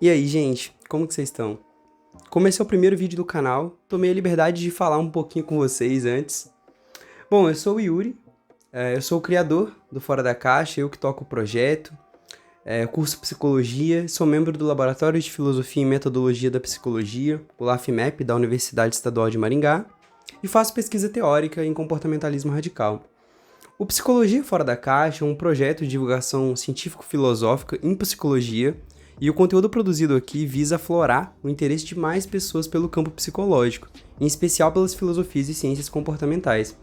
E aí, gente, como que vocês estão? Como esse é o primeiro vídeo do canal, tomei a liberdade de falar um pouquinho com vocês antes. Bom, eu sou o Yuri, eu sou o criador do Fora da Caixa, eu que toco o projeto, curso Psicologia, sou membro do Laboratório de Filosofia e Metodologia da Psicologia, o LAFMEP, da Universidade Estadual de Maringá, e faço pesquisa teórica em comportamentalismo radical. O Psicologia Fora da Caixa é um projeto de divulgação científico-filosófica em psicologia, e o conteúdo produzido aqui visa aflorar o interesse de mais pessoas pelo campo psicológico, em especial pelas filosofias e ciências comportamentais.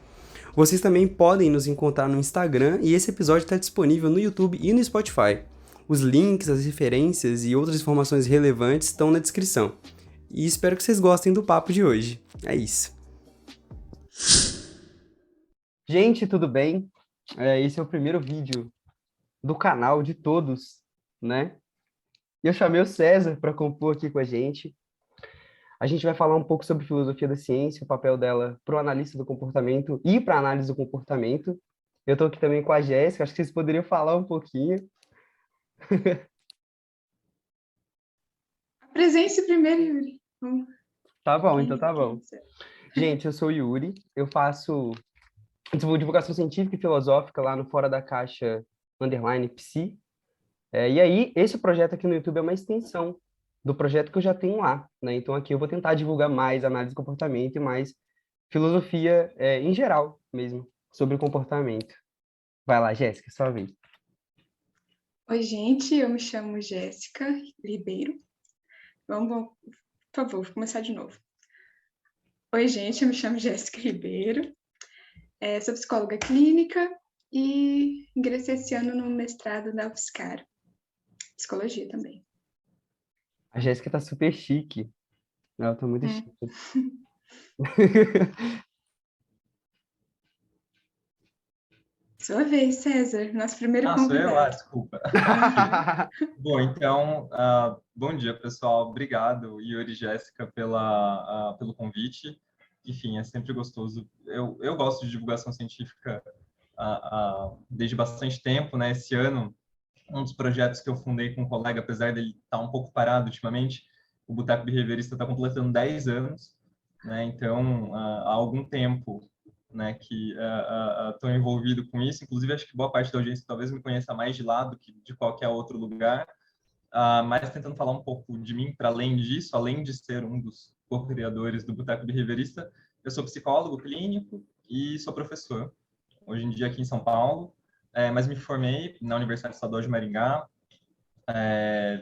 Vocês também podem nos encontrar no Instagram e esse episódio está disponível no YouTube e no Spotify. Os links, as referências e outras informações relevantes estão na descrição. E espero que vocês gostem do papo de hoje. É isso. Gente, tudo bem? Esse é o primeiro vídeo do canal de todos, né? E eu chamei o César para compor aqui com a gente. A gente vai falar um pouco sobre filosofia da ciência, o papel dela para o analista do comportamento e para a análise do comportamento. Eu estou aqui também com a Jéssica, acho que vocês poderiam falar um pouquinho. Apresente-se primeiro, Yuri. Tá bom, então Quem, tá quem bom. você é? Gente, eu sou o Yuri, eu faço divulgação científica e filosófica lá no Fora da Caixa _ Psi. E aí, esse projeto aqui no YouTube é uma extensão do projeto que eu já tenho lá, né? Então aqui eu vou tentar divulgar mais análise de comportamento e mais filosofia em geral mesmo, sobre o comportamento. Vai lá, Jéssica, sua vez. Oi, gente, eu me chamo Jéssica Ribeiro. Por favor, vou começar de novo. Oi, gente, eu me chamo Jéssica Ribeiro. Sou psicóloga clínica e ingressei esse ano no mestrado da UFSCar. Psicologia também. A Jéssica tá super chique. Ela tá muito chique. Sua vez, César, nosso primeiro Sou eu? convidado. Desculpa. Uhum. Bom, então, bom dia, pessoal. Obrigado, Yuri e Jéssica, pelo convite. Enfim, é sempre gostoso. Eu gosto de divulgação científica desde bastante tempo, né? Esse ano, um dos projetos que eu fundei com um colega, apesar dele estar um pouco parado ultimamente, o Boteco Behaviorista está completando 10 anos, né? Então, há algum tempo, né, que estou envolvido com isso. Inclusive, acho que boa parte da audiência talvez me conheça mais de lá do que de qualquer outro lugar. Mas tentando falar um pouco de mim, para além disso, além de ser um dos co-criadores do Boteco Behaviorista, eu sou psicólogo clínico e sou professor, hoje em dia aqui em São Paulo, mas me formei na Universidade Estadual de Maringá.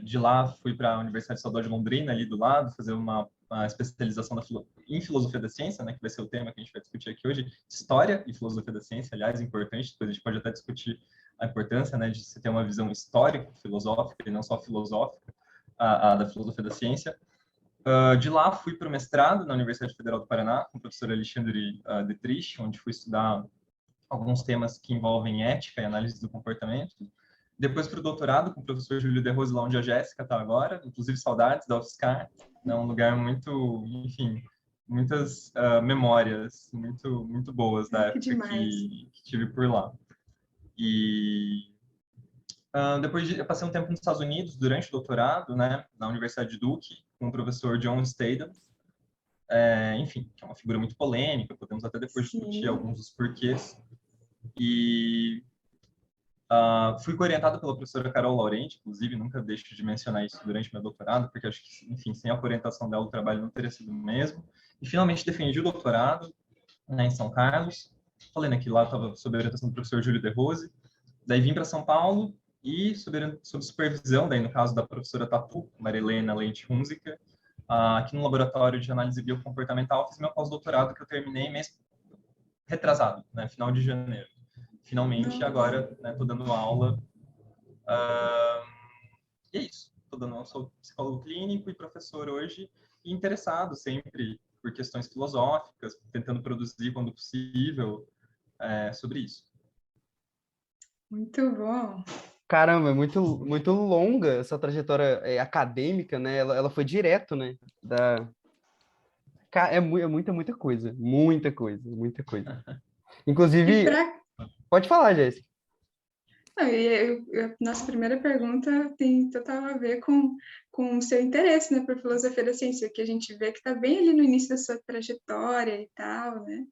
De lá fui para a Universidade Estadual de Londrina, ali do lado, fazer uma especialização em filosofia da ciência, né, que vai ser o tema que a gente vai discutir aqui hoje, história e filosofia da ciência, aliás, importante, depois a gente pode até discutir a importância, né, de se ter uma visão histórica, filosófica e não só filosófica da filosofia da ciência. De lá fui para o mestrado na Universidade Federal do Paraná, com o professor Alexandre Detrich, onde fui estudar alguns temas que envolvem ética e análise do comportamento. Depois para o doutorado com o professor Júlio de Rose, lá onde a Jéssica está agora, inclusive saudades da UFSCar, é um lugar muito, enfim, muitas memórias muito boas da Que época demais. que tive por lá. E depois eu passei um tempo nos Estados Unidos durante o doutorado, né, na Universidade de Duke, com o professor John Statham, enfim, que é uma figura muito polêmica, podemos até depois discutir alguns dos porquês. E fui orientado pela professora Carol Laurenti, inclusive, nunca deixo de mencionar isso durante meu doutorado, porque acho que, enfim, sem a orientação dela, o trabalho não teria sido o mesmo. E finalmente defendi o doutorado, né, em São Carlos. Falei, né, que lá estava sob a orientação do professor Júlio de Rose. Daí vim para São Paulo e, sob supervisão, daí no caso da professora Tatu, Marilena Leite Hunziker, aqui no Laboratório de Análise Biocomportamental, fiz meu pós-doutorado, que eu terminei mês retrasado, né, final de janeiro. Finalmente, agora, estou dando aula. E é isso. Sou psicólogo clínico e professor hoje, e interessado sempre por questões filosóficas, tentando produzir, quando possível, sobre isso. Muito bom. Caramba, é muito longa essa trajetória acadêmica, né? Ela foi direto, né? Muita coisa. Muita coisa. Inclusive, E para pode falar, Jéssica. Não, nossa primeira pergunta tem total a ver com o seu interesse, né, por filosofia da ciência, que a gente vê que está bem ali no início da sua trajetória e tal, né?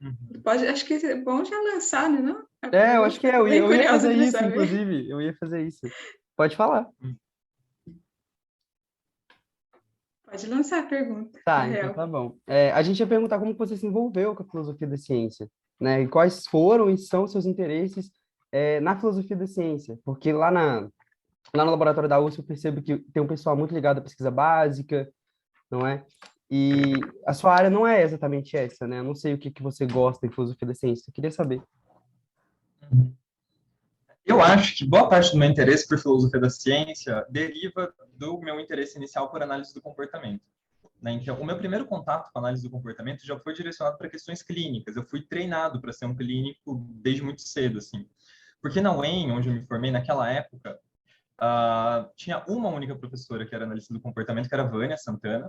Uhum. Acho que é bom já lançar, né, não? A Eu acho pergunta, que que eu tô bem eu ia curiosa fazer para isso, saber. inclusive. Eu ia fazer isso. Pode falar. Pode lançar a pergunta, na Tá, então real. tá bom. A gente ia perguntar como que você se envolveu com a filosofia da ciência, né? E quais foram e são seus interesses, na filosofia da ciência. Porque lá no laboratório da USP eu percebo que tem um pessoal muito ligado à pesquisa básica, não é? E a sua área não é exatamente essa, né? Eu não sei o que que você gosta em filosofia da ciência. Eu queria saber. Uhum. Eu acho que boa parte do meu interesse por filosofia da ciência deriva do meu interesse inicial por análise do comportamento. Né? Então, o meu primeiro contato com a análise do comportamento já foi direcionado para questões clínicas. Eu fui treinado para ser um clínico desde muito cedo, assim. Porque na UEM, onde eu me formei, naquela época, tinha uma única professora que era analista do comportamento, que era a Vânia Santana,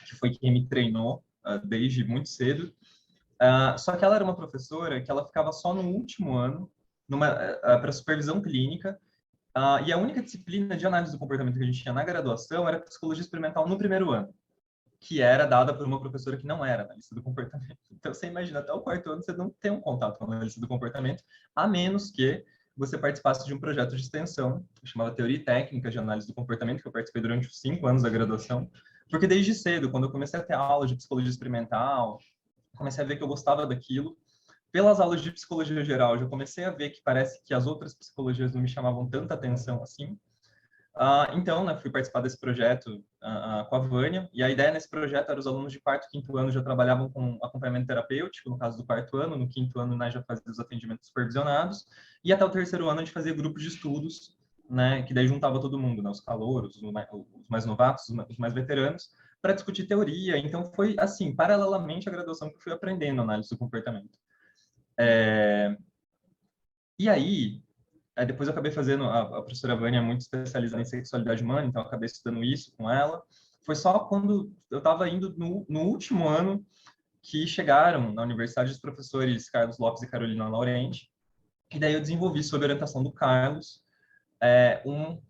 que foi quem me treinou desde muito cedo. Só que ela era uma professora que ela ficava só no último ano para supervisão clínica, e a única disciplina de análise do comportamento que a gente tinha na graduação era psicologia experimental no primeiro ano, que era dada por uma professora que não era analista do comportamento. Então, você imagina, até o quarto ano você não tem um contato com analista do comportamento, a menos que você participasse de um projeto de extensão, que chamava Teoria e Técnica de Análise do Comportamento, que eu participei durante os 5 anos da graduação, porque desde cedo, quando eu comecei a ter aulas de psicologia experimental, comecei a ver que eu gostava daquilo. Pelas aulas de psicologia geral, eu já comecei a ver que parece que as outras psicologias não me chamavam tanta atenção assim. Então, né, fui participar desse projeto com a Vânia, e a ideia nesse projeto era os alunos de quarto e quinto ano já trabalhavam com acompanhamento terapêutico, no caso do quarto ano, no quinto ano, né, já fazia os atendimentos supervisionados, e até o terceiro ano a gente fazia grupos de estudos, né, que daí juntava todo mundo, né, os calouros, os mais novatos, os mais veteranos, para discutir teoria. Então, foi assim, paralelamente à graduação que eu fui aprendendo análise do comportamento. E aí, depois eu acabei fazendo, a professora Vânia é muito especializada em sexualidade humana, então eu acabei estudando isso com ela. Foi só quando eu estava indo no último ano que chegaram na universidade os professores Carlos Lopes e Carolina Laurenti, e daí eu desenvolvi, sob orientação do Carlos,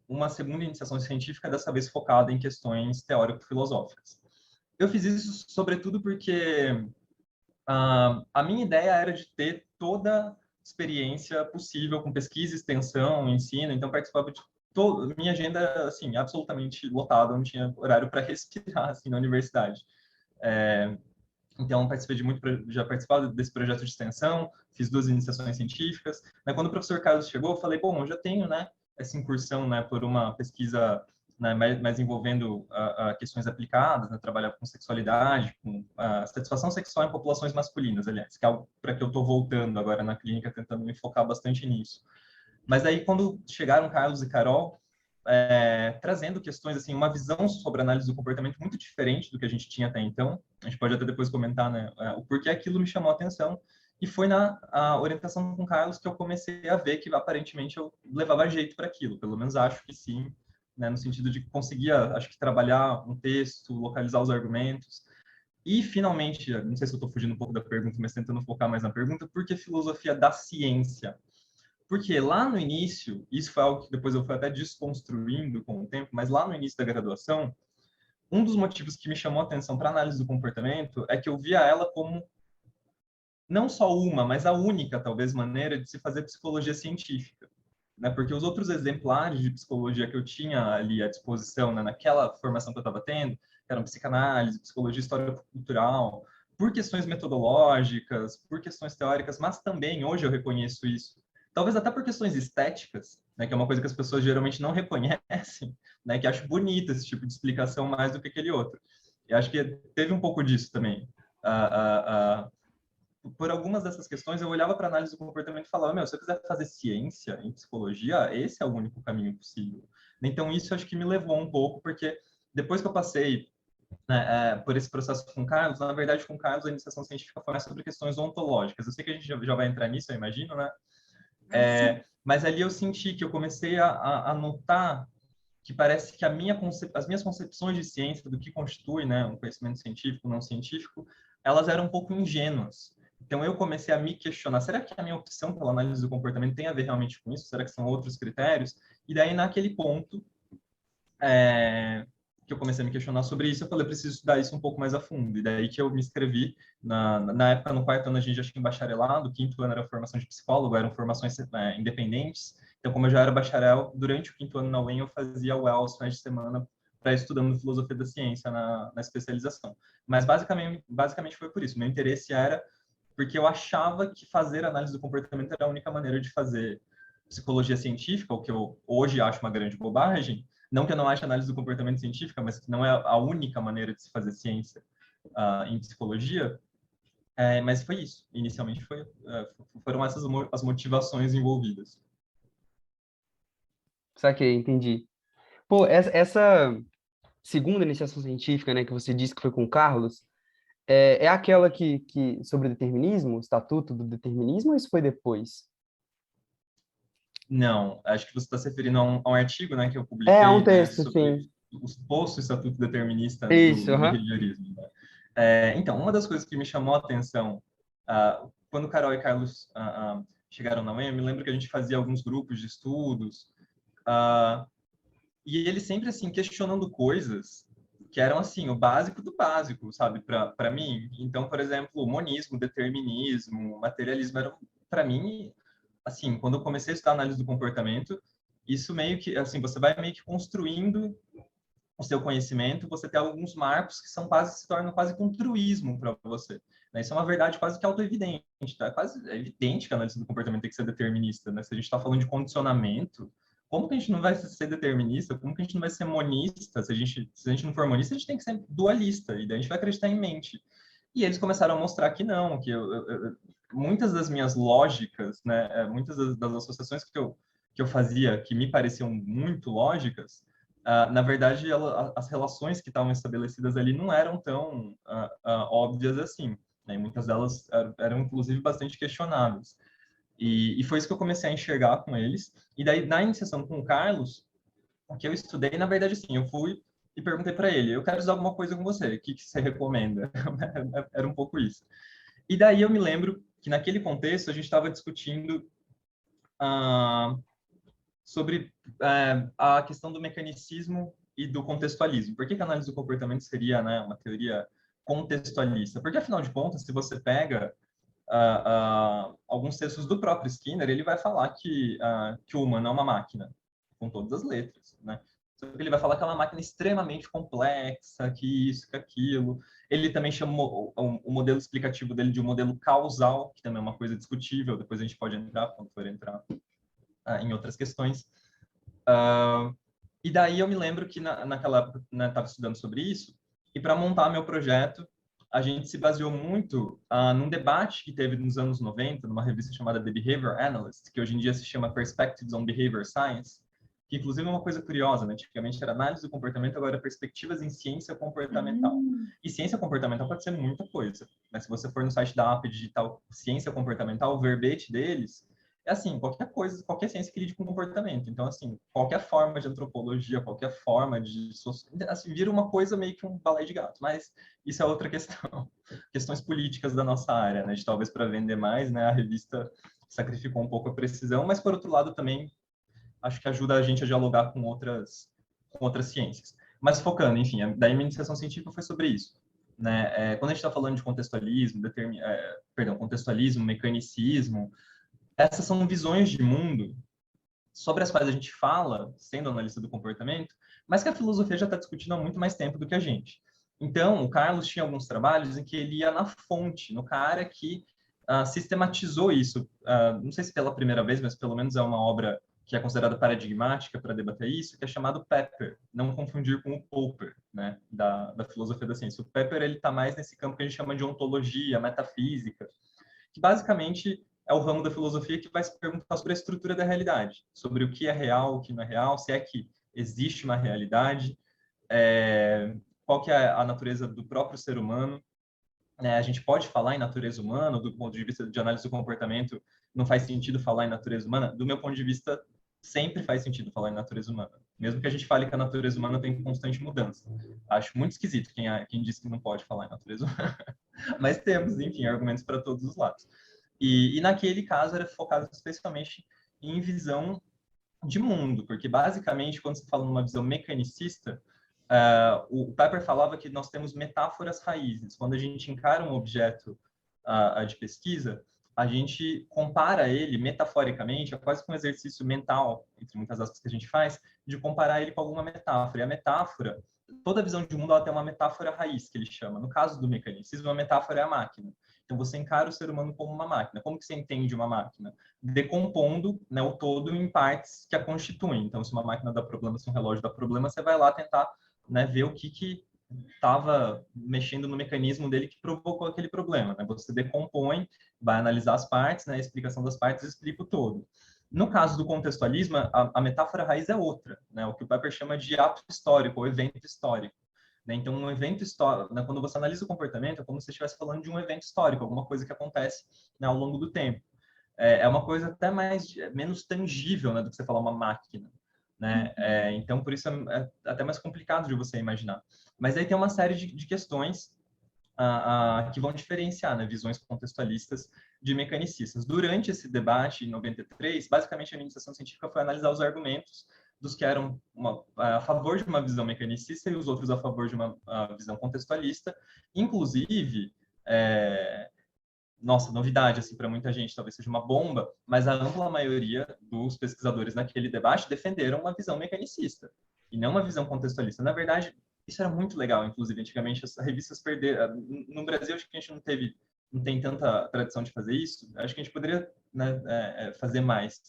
uma segunda iniciação científica, dessa vez focada em questões teórico-filosóficas. Eu fiz isso sobretudo porque a minha ideia era de ter toda experiência possível com pesquisa, extensão, ensino, então participava de toda minha agenda assim absolutamente lotada, não tinha horário para respirar assim na universidade. É, então participei de muito, já participava desse projeto de extensão, fiz 2 iniciações científicas. Mas quando o professor Carlos chegou, eu falei, bom, eu já tenho, né, essa incursão, né, por uma pesquisa, né, mais envolvendo questões aplicadas, né, trabalhar com sexualidade, com satisfação sexual em populações masculinas, aliás, que é algo para que eu estou voltando agora na clínica, tentando me focar bastante nisso. Mas aí, quando chegaram Carlos e Carol, trazendo questões, assim, uma visão sobre a análise do comportamento muito diferente do que a gente tinha até então, a gente pode até depois comentar, né, o porquê aquilo me chamou a atenção, e foi na orientação com o Carlos que eu comecei a ver que, aparentemente, eu levava jeito para aquilo, pelo menos acho que sim, né, no sentido de que conseguia, acho que, trabalhar um texto, localizar os argumentos, e, finalmente, não sei se eu estou fugindo um pouco da pergunta, mas tentando focar mais na pergunta, por que filosofia da ciência? Porque lá no início, isso foi algo que depois eu fui até desconstruindo com o tempo, mas lá no início da graduação, um dos motivos que me chamou a atenção para a análise do comportamento é que eu via ela como não só uma, mas a única, talvez, maneira de se fazer psicologia científica. Né? Porque os outros exemplares de psicologia que eu tinha ali à disposição, né, naquela formação que eu estava tendo, eram psicanálise, psicologia histórica cultural, por questões metodológicas, por questões teóricas, mas também, hoje eu reconheço isso, talvez até por questões estéticas, né, que é uma coisa que as pessoas geralmente não reconhecem, né, que acho bonito esse tipo de explicação mais do que aquele outro. E acho que teve um pouco disso também. Por algumas dessas questões, eu olhava para a análise do comportamento e falava, meu, se eu quiser fazer ciência em psicologia, esse é o único caminho possível. Então, isso acho que me levou um pouco, porque depois que eu passei, né, por esse processo com o Carlos, na verdade, com o Carlos, a iniciação científica foi mais sobre questões ontológicas. Eu sei que a gente já vai entrar nisso, eu imagino, né? Sim. Mas ali eu senti que eu comecei a notar que parece que as minhas concepções de ciência, do que constitui, né, um conhecimento científico, não científico, elas eram um pouco ingênuas. Então, eu comecei a me questionar, será que a minha opção pela análise do comportamento tem a ver realmente com isso? Será que são outros critérios? E daí, naquele ponto, que eu comecei a me questionar sobre isso, eu falei, eu preciso estudar isso um pouco mais a fundo. E daí que eu me inscrevi, na época, no quarto ano, a gente já tinha bacharelado, o quinto ano era formação de psicólogo, eram formações independentes. Então, como eu já era bacharel, durante o quinto ano na UEM, eu fazia o aos finais de semana para estudando filosofia da ciência na especialização. Mas, basicamente foi por isso. Meu interesse era porque eu achava que fazer análise do comportamento era a única maneira de fazer psicologia científica, o que eu hoje acho uma grande bobagem. Não que eu não ache análise do comportamento científica, mas que não é a única maneira de se fazer ciência em psicologia. Mas foi isso. Inicialmente foram essas as motivações envolvidas. Saquei, entendi. Pô, essa segunda iniciação científica, né, que você disse que foi com o Carlos, é aquela que sobre determinismo, o Estatuto do Determinismo, ou isso foi depois? Não, acho que você está se referindo a um artigo, né, que eu É um publiquei, né, texto, sobre sim. o suposto estatuto determinista Isso, do aham. behaviorismo. Né? Então, uma das coisas que me chamou a atenção quando Carol e Carlos chegaram na UEM, eu me lembro que a gente fazia alguns grupos de estudos e eles sempre assim questionando coisas que eram assim o básico do básico, sabe, para mim. Então, por exemplo, monismo, determinismo, materialismo eram para mim assim, quando eu comecei a estudar análise do comportamento, isso meio que, assim, você vai meio que construindo o seu conhecimento, você tem alguns marcos que se tornam quase que um truísmo para você. Né? Isso é uma verdade quase que autoevidente, tá? Quase é evidente que a análise do comportamento tem que ser determinista, né? Se a gente está falando de condicionamento, como que a gente não vai ser determinista? Como que a gente não vai ser monista? Se a gente não for monista, a gente tem que ser dualista, e daí a gente vai acreditar em mente. E eles começaram a mostrar que não, que muitas das minhas lógicas, né, muitas das associações que eu fazia, que me pareciam muito lógicas, na verdade, as relações que estavam estabelecidas ali não eram tão óbvias assim. Né? E muitas delas eram, inclusive, bastante questionáveis. E foi isso que eu comecei a enxergar com eles. E daí, na iniciação com o Carlos, o que eu estudei, na verdade, assim, eu fui e perguntei para ele, eu quero usar alguma coisa com você, o que você recomenda? Era um pouco isso. E daí eu me lembro que, naquele contexto, a gente estava discutindo ah, sobre a questão do mecanicismo e do contextualismo. Por que a análise do comportamento seria, né, uma teoria contextualista? Porque, afinal de contas, se você pega alguns textos do próprio Skinner, ele vai falar que o humano é uma máquina, com todas as letras, né? Só que ele vai falar que é uma máquina extremamente complexa, que isso, que aquilo. Ele também chamou o modelo explicativo dele de um modelo causal, que também é uma coisa discutível, depois a gente pode entrar, quando for entrar em outras questões. E daí eu me lembro que naquela época estava estudando sobre isso, e para montar meu projeto, a gente se baseou muito num debate que teve nos anos 90, numa revista chamada The Behavior Analyst, que hoje em dia se chama Perspectives on Behavior Science, que inclusive é uma coisa curiosa, né? Antigamente era análise do comportamento, agora é perspectivas em ciência comportamental. E ciência comportamental pode ser muita coisa, mas se você for no site da APA digital Ciência Comportamental, o verbete deles é assim, qualquer coisa, qualquer ciência que lide com comportamento. Então, assim, qualquer forma de antropologia, qualquer forma de... Assim, vira uma coisa meio que um balé de gato. Mas isso é outra questão. Questões políticas da nossa área, né? De talvez para vender mais, né? A revista sacrificou um pouco a precisão, mas, por outro lado, também acho que ajuda a gente a dialogar com outras ciências. Mas focando, enfim, daí minha iniciação científica foi sobre isso. Né? Quando a gente está falando de contextualismo, contextualismo, mecanicismo, essas são visões de mundo sobre as quais a gente fala, sendo analista do comportamento, mas que a filosofia já está discutindo há muito mais tempo do que a gente. Então, o Carlos tinha alguns trabalhos em que ele ia na fonte, no cara que sistematizou isso. Não sei se pela primeira vez, mas pelo menos é uma obra que é considerada paradigmática para debater isso, que é chamado Popper, não confundir com o Popper, né, da filosofia da ciência. O Popper ele está mais nesse campo que a gente chama de ontologia, metafísica, que basicamente é o ramo da filosofia que vai se perguntar sobre a estrutura da realidade, sobre o que é real, o que não é real, se é que existe uma realidade, qual que é a natureza do próprio ser humano. A gente pode falar em natureza humana, do ponto de vista de análise do comportamento, não faz sentido falar em natureza humana? Do meu ponto de vista, sempre faz sentido falar em natureza humana, mesmo que a gente fale que a natureza humana tem constante mudança. Acho muito esquisito quem diz que não pode falar em natureza humana. Mas temos, enfim, argumentos para todos os lados. E naquele caso era focado especificamente em visão de mundo, porque basicamente, quando você fala numa visão mecanicista, o Pepper falava que nós temos metáforas raízes. Quando a gente encara um objeto de pesquisa, a gente compara ele metaforicamente, é quase que um exercício mental, entre muitas aspas, que a gente faz, de comparar ele com alguma metáfora. E a metáfora, toda visão de mundo, ela tem uma metáfora raiz, que ele chama. No caso do mecanicismo, a metáfora é a máquina. Então, você encara o ser humano como uma máquina. Como que você entende uma máquina? Decompondo, né, o todo em partes que a constituem. Então, se uma máquina dá problema, se um relógio dá problema, você vai lá tentar, né, ver o que estava mexendo no mecanismo dele que provocou aquele problema. Né? Você decompõe, vai analisar as partes, né, a explicação das partes explica o todo. No caso do contextualismo, a metáfora raiz é outra, né? O que o Pepper chama de ato histórico, ou evento histórico. Né? Então, um evento histórico, né, quando você analisa o comportamento, é como se você estivesse falando de um evento histórico, alguma coisa que acontece, né, ao longo do tempo. É uma coisa até menos tangível, né, do que você falar uma máquina. Né? Então, por isso é até mais complicado de você imaginar. Mas aí tem uma série de questões que vão diferenciar, né, visões contextualistas de mecanicistas. Durante esse debate, em 93, basicamente a iniciação científica foi analisar os argumentos dos que eram a favor de uma visão mecanicista e os outros a favor de uma visão contextualista. Inclusive, nossa, novidade assim para muita gente, talvez seja uma bomba, mas a ampla maioria dos pesquisadores naquele debate defenderam uma visão mecanicista e não uma visão contextualista. Na verdade, isso era muito legal, inclusive antigamente as revistas perderam. No Brasil acho que a gente não tem tanta tradição de fazer isso. Acho que a gente poderia, né, fazer mais,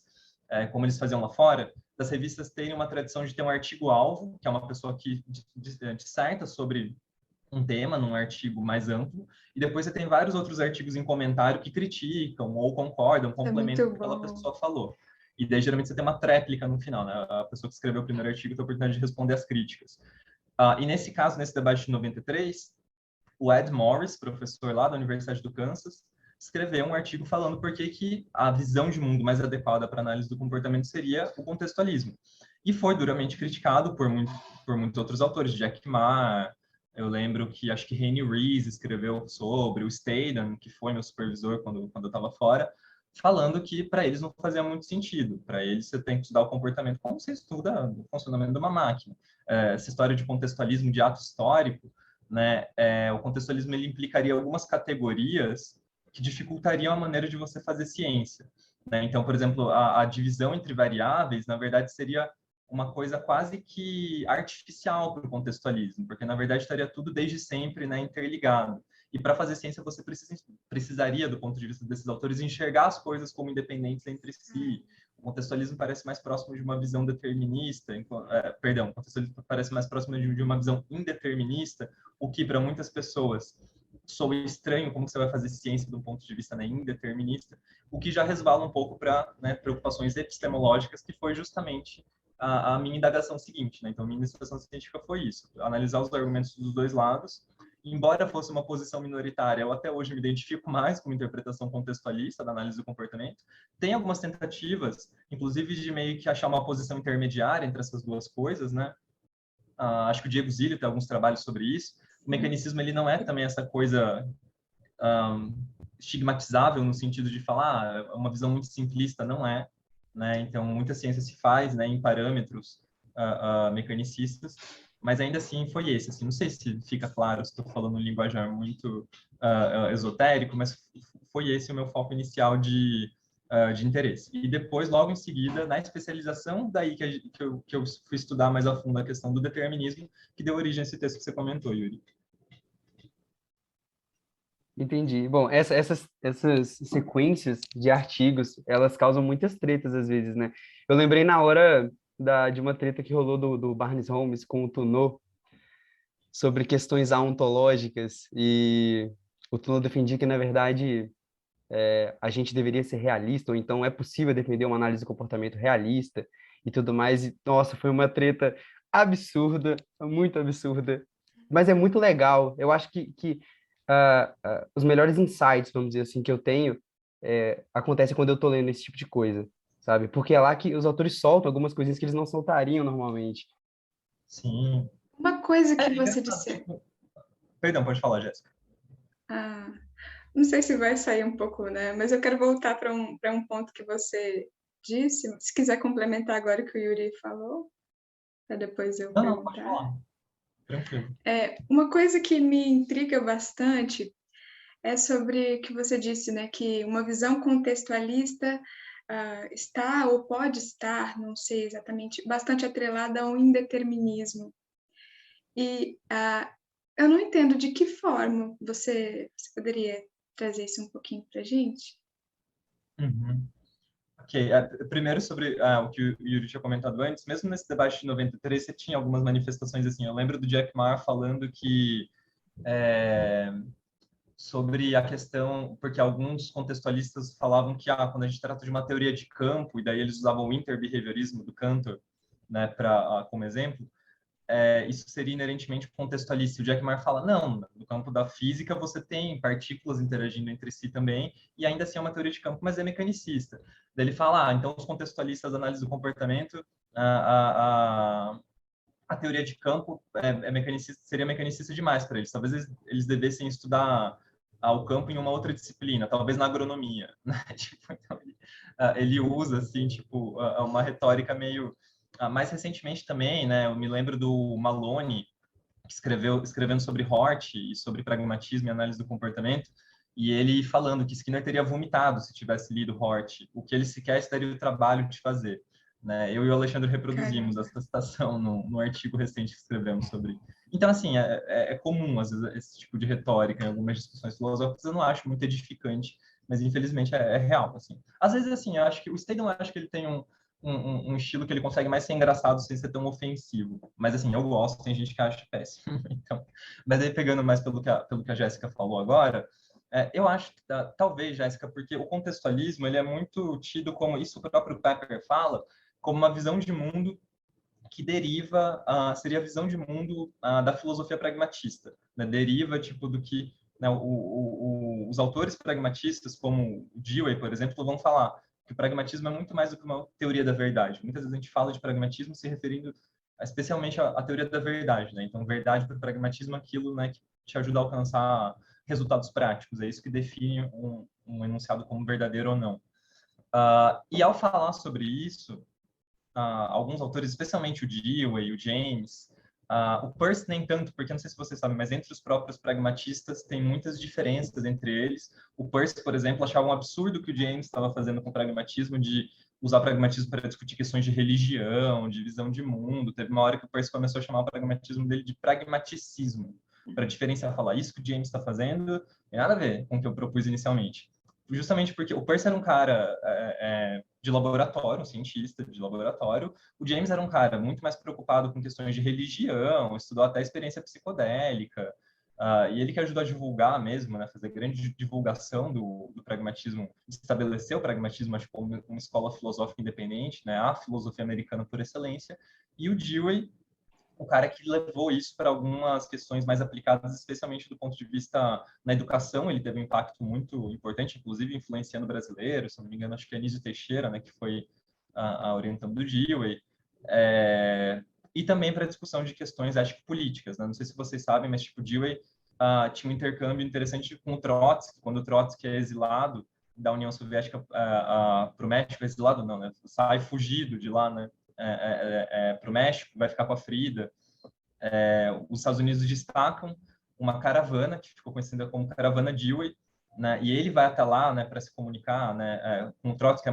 como eles faziam lá fora, das revistas terem uma tradição de ter um artigo-alvo, que é uma pessoa que disserta sobre um tema num artigo mais amplo, e depois você tem vários outros artigos em comentário que criticam ou concordam, complementam o que aquela pessoa falou. E daí, geralmente, você tem uma tréplica no final, né? A pessoa que escreveu o primeiro artigo tem a oportunidade de responder as críticas. E nesse caso, nesse debate de 93, o Ed Morris, professor lá da Universidade do Kansas, escreveu um artigo falando por que a visão de mundo mais adequada para análise do comportamento seria o contextualismo. E foi duramente criticado por muitos outros autores, Jack Ma, eu lembro que acho que Rainey Rees escreveu sobre, o Staden, que foi meu supervisor quando eu estava fora, falando que para eles não fazia muito sentido. Para eles você tem que estudar o comportamento como você estuda o funcionamento de uma máquina. Essa história de contextualismo, de ato histórico, né, o contextualismo ele implicaria algumas categorias que dificultariam a maneira de você fazer ciência. Né? Então, por exemplo, a divisão entre variáveis, na verdade, seria uma coisa quase que artificial para o contextualismo, porque, na verdade, estaria tudo desde sempre, né, interligado. E para fazer ciência, você precisaria, do ponto de vista desses autores, enxergar as coisas como independentes entre si. O contextualismo parece mais próximo de uma visão determinista, o contextualismo parece mais próximo de uma visão indeterminista, o que para muitas pessoas soa estranho, como você vai fazer ciência do ponto de vista, né, indeterminista, o que já resvala um pouco para, né, preocupações epistemológicas, que foi justamente a minha indagação seguinte. Né? Então, minha iniciação científica foi isso, analisar os argumentos dos dois lados. Embora fosse uma posição minoritária, eu até hoje me identifico mais com uma interpretação contextualista da análise do comportamento. Tem algumas tentativas, inclusive, de meio que achar uma posição intermediária entre essas duas coisas, né? Acho que o Diego Zilli tem alguns trabalhos sobre isso. O mecanicismo ele não é também essa coisa estigmatizável no sentido de falar uma visão muito simplista, não é. Né? Então, muita ciência se faz, né, em parâmetros mecanicistas, mas ainda assim foi esse. Assim, não sei se fica claro, se estou falando um linguajar muito esotérico, mas foi esse o meu foco inicial de interesse. E depois, logo em seguida, na especialização, daí que eu fui estudar mais a fundo a questão do determinismo, que deu origem a esse texto que você comentou, Yuri. Entendi. Bom, essas sequências de artigos, elas causam muitas tretas às vezes, né? Eu lembrei na hora de uma treta que rolou do Barnes Holmes com o Tunot sobre questões aontológicas e o Tunot defendia que, na verdade, a gente deveria ser realista, ou então é possível defender uma análise do comportamento realista e tudo mais. E, nossa, foi uma treta absurda, muito absurda, mas é muito legal. Eu acho que os melhores insights, vamos dizer assim, que eu tenho acontecem quando eu estou lendo esse tipo de coisa, sabe? Porque é lá que os autores soltam algumas coisinhas que eles não soltariam normalmente. Sim. Uma coisa que você disse. Perdão, pode falar, Jéssica. Ah, não sei se vai sair um pouco, né? Mas eu quero voltar para um ponto que você disse. Se quiser complementar agora o que o Yuri falou, para depois eu Não, não, pode perguntar. falar. Tranquilo. Uma coisa que me intriga bastante é sobre o que você disse, né? Que uma visão contextualista está ou pode estar, não sei exatamente, bastante atrelada a um indeterminismo. E eu não entendo de que forma você poderia trazer isso um pouquinho para a gente? Uhum. Ok, primeiro sobre o que o Yuri tinha comentado antes, mesmo nesse debate de 93, você tinha algumas manifestações assim. Eu lembro do Jack Ma falando que é, sobre a questão, porque alguns contextualistas falavam que quando a gente trata de uma teoria de campo, e daí eles usavam o interbehaviorismo do Cantor, né, como exemplo, isso seria inerentemente contextualista. O Jack Ma fala, não, no campo da física você tem partículas interagindo entre si também, e ainda assim é uma teoria de campo, mas é mecanicista. Daí ele fala, então os contextualistas da análise do comportamento, a, a, a teoria de campo mecanicista, seria mecanicista demais para eles. Talvez eles devessem estudar o campo em uma outra disciplina, talvez na agronomia. Né? Tipo, então, ele usa assim, tipo, uma retórica meio mais recentemente também, né? Eu me lembro do Maloney, que escrevendo sobre Hort e sobre pragmatismo e análise do comportamento, e ele falando que Skinner teria vomitado se tivesse lido Hort, o que ele sequer se daria o trabalho de fazer. Né? Eu e o Alexandre reproduzimos Caramba. essa citação no artigo recente que escrevemos sobre. Então, assim, é comum, às vezes, esse tipo de retórica em algumas discussões filosóficas, eu não acho muito edificante, mas infelizmente é real. Assim. Às vezes, assim, eu acho que o Stedman, acho que ele tem um estilo que ele consegue mais ser engraçado sem ser tão ofensivo. Mas, assim, eu gosto, tem gente que acha péssimo. Então, mas aí, pegando mais pelo que a Jéssica falou agora, eu acho que, talvez, Jéssica, porque o contextualismo ele é muito tido como, isso o próprio Pepper fala, como uma visão de mundo que deriva, seria a visão de mundo da filosofia pragmatista. Né? Deriva, tipo, do que né, os autores pragmatistas, como o Dewey, por exemplo, vão falar que o pragmatismo é muito mais do que uma teoria da verdade. Muitas vezes a gente fala de pragmatismo se referindo especialmente à teoria da verdade. Né? Então, verdade para o pragmatismo é aquilo né, que te ajuda a alcançar resultados práticos. É isso que define um enunciado como verdadeiro ou não. E ao falar sobre isso, alguns autores, especialmente o Dewey, o James, o Peirce nem tanto, porque não sei se vocês sabem, mas entre os próprios pragmatistas tem muitas diferenças entre eles. O Peirce, por exemplo, achava um absurdo que o James estava fazendo com o pragmatismo de usar pragmatismo para discutir questões de religião, de visão de mundo. Teve uma hora que o Peirce começou a chamar o pragmatismo dele de pragmaticismo, para diferenciar, falar isso que o James está fazendo tem nada a ver com o que eu propus inicialmente. Justamente porque o Peirce era um cara de laboratório, um cientista de laboratório. O James era um cara muito mais preocupado com questões de religião, estudou até a experiência psicodélica, e ele que ajudou a divulgar mesmo, né, fazer grande divulgação do pragmatismo, estabeleceu o pragmatismo acho, como uma escola filosófica independente, né, a filosofia americana por excelência, e o Dewey, o cara que levou isso para algumas questões mais aplicadas, especialmente do ponto de vista na educação, ele teve um impacto muito importante, inclusive influenciando brasileiros, se não me engano, acho que é Anísio Teixeira, né, que foi a orientando do Dewey, e também para a discussão de questões, acho que políticas, né? Não sei se vocês sabem, mas tipo, Dewey tinha um intercâmbio interessante com o Trotsky, quando o Trotsky é exilado da União Soviética para o México, exilado não, né? Sai fugido de lá, né? Para o México, vai ficar com a Frida. Os Estados Unidos destacam uma caravana, que ficou conhecida como Caravana Dewey, né, e ele vai até lá né, para se comunicar com o Trotsky,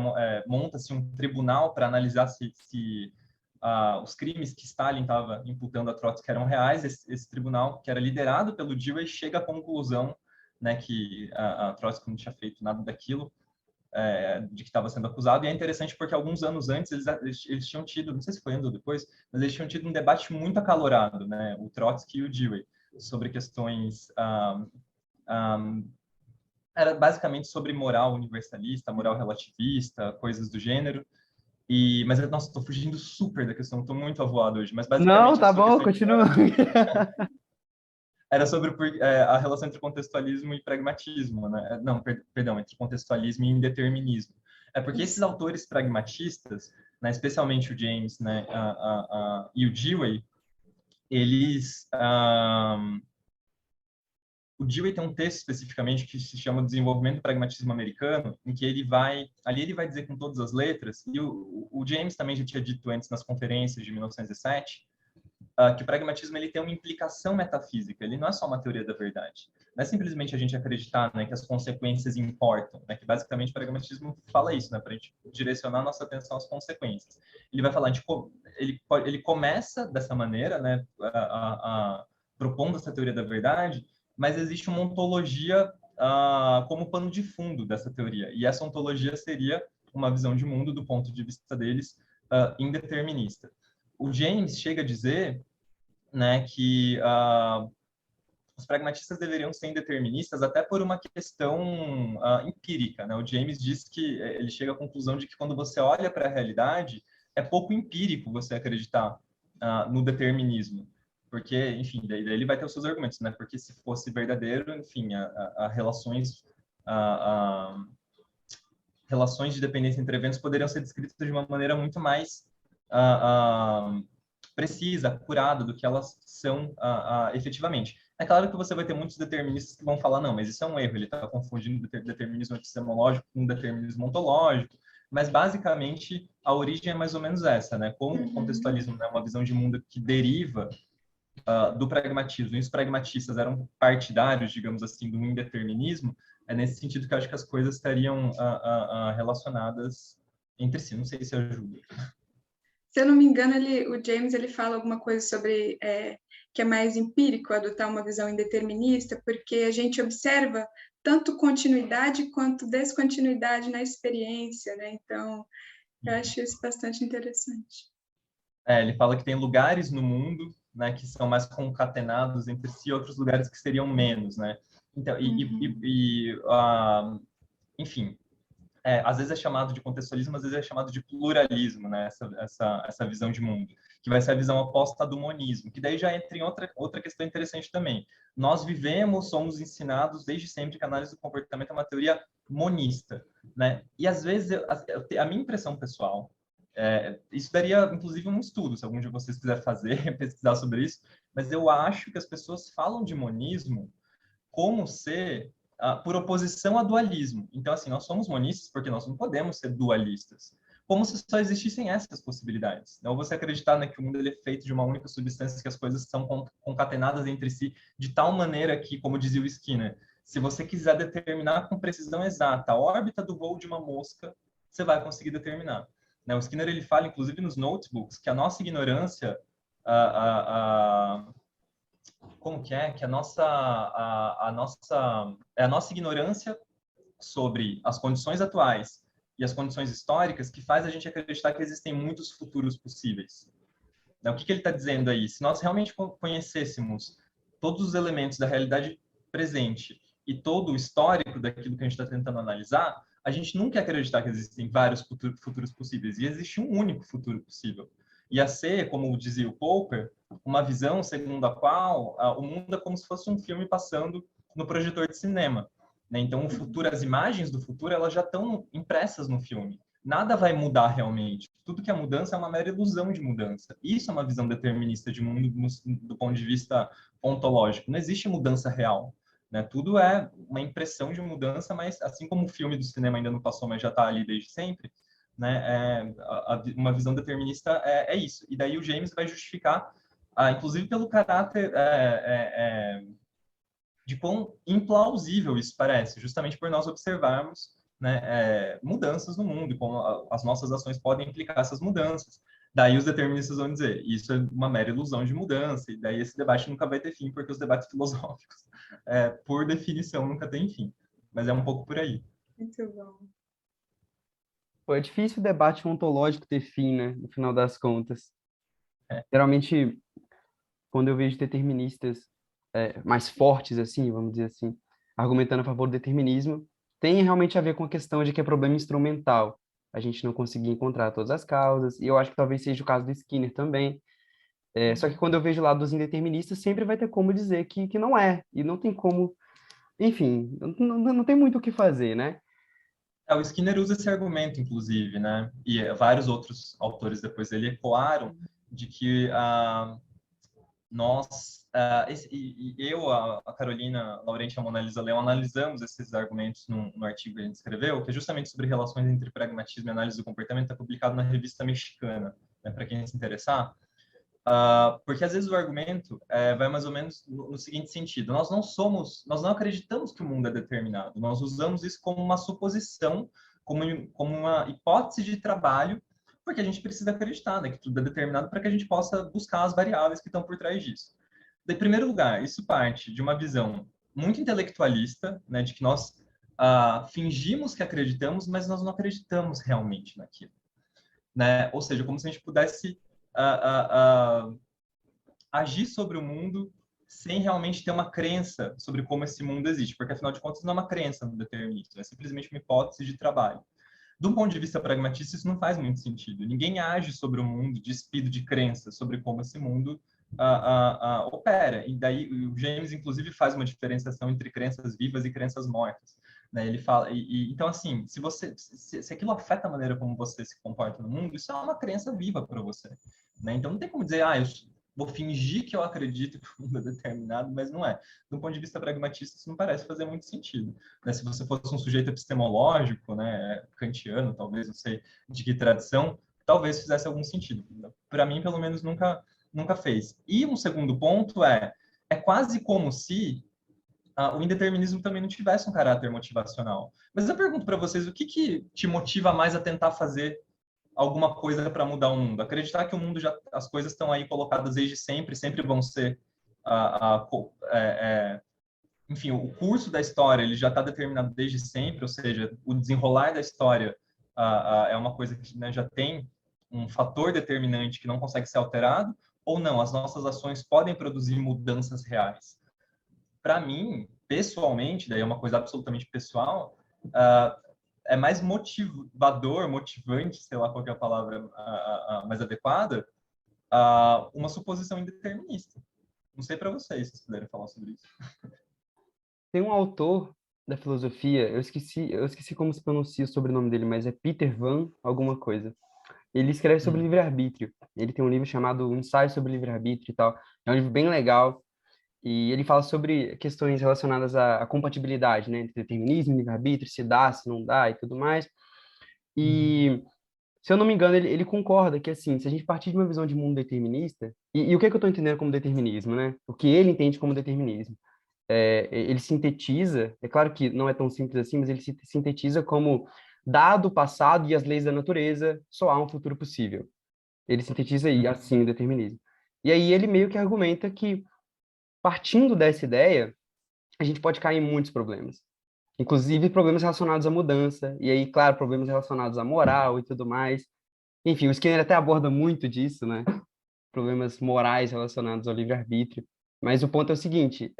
monta-se um tribunal para analisar se os crimes que Stalin estava imputando a Trotsky eram reais. Esse tribunal, que era liderado pelo Dewey, chega à conclusão né, que a Trotsky não tinha feito nada daquilo, de que estava sendo acusado, e é interessante porque alguns anos antes eles tinham tido, não sei se foi antes ou depois, mas eles tinham tido um debate muito acalorado, né, o Trotsky e o Dewey, sobre questões, era basicamente sobre moral universalista, moral relativista, coisas do gênero, mas, nossa, estou fugindo super da questão, estou muito avoado hoje, mas Não, basicamente a tá sua bom, questão continua. era sobre a relação entre contextualismo e pragmatismo, né? Não, perdão, entre contextualismo e indeterminismo. É porque esses Isso. autores pragmatistas, né, especialmente o James né, e o Dewey, eles O Dewey tem um texto especificamente que se chama Desenvolvimento do Pragmatismo Americano, em que ele vai dizer com todas as letras, e o James também já tinha dito antes nas conferências de 1907, que o pragmatismo ele tem uma implicação metafísica, ele não é só uma teoria da verdade. Não é simplesmente a gente acreditar, né, que as consequências importam, né, que basicamente o pragmatismo fala isso, né, para a gente direcionar a nossa atenção às consequências. Ele vai falar, ele começa dessa maneira, né, propondo essa teoria da verdade, mas existe uma ontologia como pano de fundo dessa teoria, e essa ontologia seria uma visão de mundo do ponto de vista deles indeterminista. O James chega a dizer, né, que os pragmatistas deveriam ser indeterministas até por uma questão empírica, né? O James diz que ele chega à conclusão de que quando você olha para a realidade, é pouco empírico você acreditar no determinismo, porque, enfim, daí ele vai ter os seus argumentos, né? Porque se fosse verdadeiro, enfim, relações de dependência entre eventos poderiam ser descritas de uma maneira muito mais precisa, acurada do que elas são efetivamente. É claro que você vai ter muitos deterministas que vão falar, não, mas isso é um erro, ele está confundindo determinismo epistemológico com determinismo ontológico, mas basicamente a origem é mais ou menos essa, né? Como o contextualismo é uma visão de mundo que deriva do pragmatismo, e os pragmatistas eram partidários, digamos assim, do indeterminismo, é nesse sentido que eu acho que as coisas estariam relacionadas entre si. Não sei se ajuda. Se eu não me engano, o James ele fala alguma coisa sobre que é mais empírico adotar uma visão indeterminista, porque a gente observa tanto continuidade quanto descontinuidade na experiência, né? Então, eu acho isso bastante interessante. Ele fala que tem lugares no mundo, né, que são mais concatenados entre si, outros lugares que seriam menos, né? Então, enfim, às vezes é chamado de contextualismo, às vezes é chamado de pluralismo, né? Essa visão de mundo, que vai ser a visão oposta do monismo, que daí já entra em outra questão interessante também. Nós somos ensinados desde sempre que a análise do comportamento é uma teoria monista, né? E às vezes a minha impressão pessoal, isso daria inclusive um estudo, se algum de vocês quiser fazer, pesquisar sobre isso, mas eu acho que as pessoas falam de monismo como ser por oposição a dualismo. Então, assim, nós somos monistas porque nós não podemos ser dualistas. Como se só existissem essas possibilidades. Então, você acreditar, né, que o mundo ele é feito de uma única substância, que as coisas são concatenadas entre si de tal maneira que, como dizia o Skinner, se você quiser determinar com precisão exata a órbita do voo de uma mosca, você vai conseguir determinar. Né? O Skinner ele fala, inclusive nos notebooks, que a nossa ignorância como que é que a nossa ignorância sobre as condições atuais e as condições históricas que faz a gente acreditar que existem muitos futuros possíveis. Né? O que ele está dizendo aí? Se nós realmente conhecêssemos todos os elementos da realidade presente e todo o histórico daquilo que a gente está tentando analisar, a gente nunca ia acreditar que existem vários futuros possíveis, e existe um único futuro possível. Ia ser, como dizia o Popper, uma visão segundo a qual o mundo é como se fosse um filme passando no projetor de cinema. Né? Então, o futuro, as imagens do futuro, elas já estão impressas no filme. Nada vai mudar realmente. Tudo que é mudança é uma mera ilusão de mudança. Isso é uma visão determinista de mundo do ponto de vista ontológico. Não existe mudança real. Né? Tudo é uma impressão de mudança, mas assim como o filme do cinema ainda não passou, mas já está ali desde sempre, né? Uma visão determinista é isso. E daí o James vai justificar, inclusive pelo caráter de quão implausível isso parece, justamente por nós observarmos, né, mudanças no mundo e como as nossas ações podem implicar essas mudanças. Daí os deterministas vão dizer, isso é uma mera ilusão de mudança, e daí esse debate nunca vai ter fim, porque os debates filosóficos, por definição, nunca têm fim. Mas é um pouco por aí. Muito bom. Pô, é difícil o debate ontológico ter fim, né? No final das contas. É. Geralmente, quando eu vejo deterministas mais fortes, assim, vamos dizer assim, argumentando a favor do determinismo, tem realmente a ver com a questão de que é problema instrumental. A gente não conseguir encontrar todas as causas, e eu acho que talvez seja o caso do Skinner também. Só que quando eu vejo o lado dos indeterministas, sempre vai ter como dizer que não é, e não tem como... Enfim, não tem muito o que fazer, né? O Skinner usa esse argumento, inclusive, né? E vários outros autores depois dele ecoaram de que nós eu, a Carolina Laurenti e a Mona Lisa Leão analisamos esses argumentos no artigo que a gente escreveu, que é justamente sobre relações entre pragmatismo e análise do comportamento, está publicado na revista Mexicana, né, para quem se interessar. Porque às vezes o argumento vai mais ou menos no seguinte sentido: nós não acreditamos que o mundo é determinado, nós usamos isso como uma suposição, como uma hipótese de trabalho, porque a gente precisa acreditar, né, que tudo é determinado para que a gente possa buscar as variáveis que estão por trás disso. Em primeiro lugar, isso parte de uma visão muito intelectualista, né, de que nós fingimos que acreditamos, mas nós não acreditamos realmente naquilo, né? Ou seja, como se a gente pudesse agir sobre o mundo sem realmente ter uma crença sobre como esse mundo existe, porque afinal de contas não é uma crença no determinismo, é simplesmente uma hipótese de trabalho. De um ponto de vista pragmatista, isso não faz muito sentido. Ninguém age sobre o mundo despido de crença sobre como esse mundo opera. E daí o James, inclusive, faz uma diferenciação entre crenças vivas e crenças mortas. Né? Ele fala, então, assim, se aquilo afeta a maneira como você se comporta no mundo, isso é uma crença viva para você. Né? Então, não tem como dizer, eu vou fingir que eu acredito que o mundo é determinado, mas não é. Do ponto de vista pragmatista, isso não parece fazer muito sentido. Né? Se você fosse um sujeito epistemológico, né, kantiano, talvez, não sei de que tradição, talvez fizesse algum sentido. Para mim, pelo menos, nunca fez. E um segundo ponto é quase como se o indeterminismo também não tivesse um caráter motivacional. Mas eu pergunto para vocês, o que te motiva mais a tentar fazer alguma coisa para mudar o mundo? Acreditar que o mundo as coisas estão aí colocadas desde sempre, sempre vão ser enfim, o curso da história ele já está determinado desde sempre, ou seja, o desenrolar da história é uma coisa que, né, já tem um fator determinante que não consegue ser alterado, ou não, as nossas ações podem produzir mudanças reais. Para mim, pessoalmente, daí é uma coisa absolutamente pessoal, é mais motivador, motivante, sei lá qual é a palavra mais adequada, uma suposição indeterminista. Não sei para vocês, se vocês puderem falar sobre isso. Tem um autor da filosofia, eu esqueci como se pronuncia o sobrenome dele, mas é Peter Van alguma coisa. Ele escreve sobre livre-arbítrio. Ele tem um livro chamado Um Ensaio sobre Livre-Arbítrio e tal. É um livro bem legal. E ele fala sobre questões relacionadas à compatibilidade, né, entre determinismo e livre-arbítrio, se dá, se não dá e tudo mais. E, se eu não me engano, ele concorda que, assim, se a gente partir de uma visão de mundo determinista, e o que é que eu estou entendendo como determinismo, né? O que ele entende como determinismo. Ele sintetiza, é claro que não é tão simples assim, mas ele sintetiza como, dado o passado e as leis da natureza, só há um futuro possível. Ele sintetiza aí, assim, o determinismo. E aí ele meio que argumenta que, partindo dessa ideia, a gente pode cair em muitos problemas. Inclusive problemas relacionados à mudança, e aí, claro, problemas relacionados à moral e tudo mais. Enfim, o Skinner até aborda muito disso, né? Problemas morais relacionados ao livre-arbítrio. Mas o ponto é o seguinte,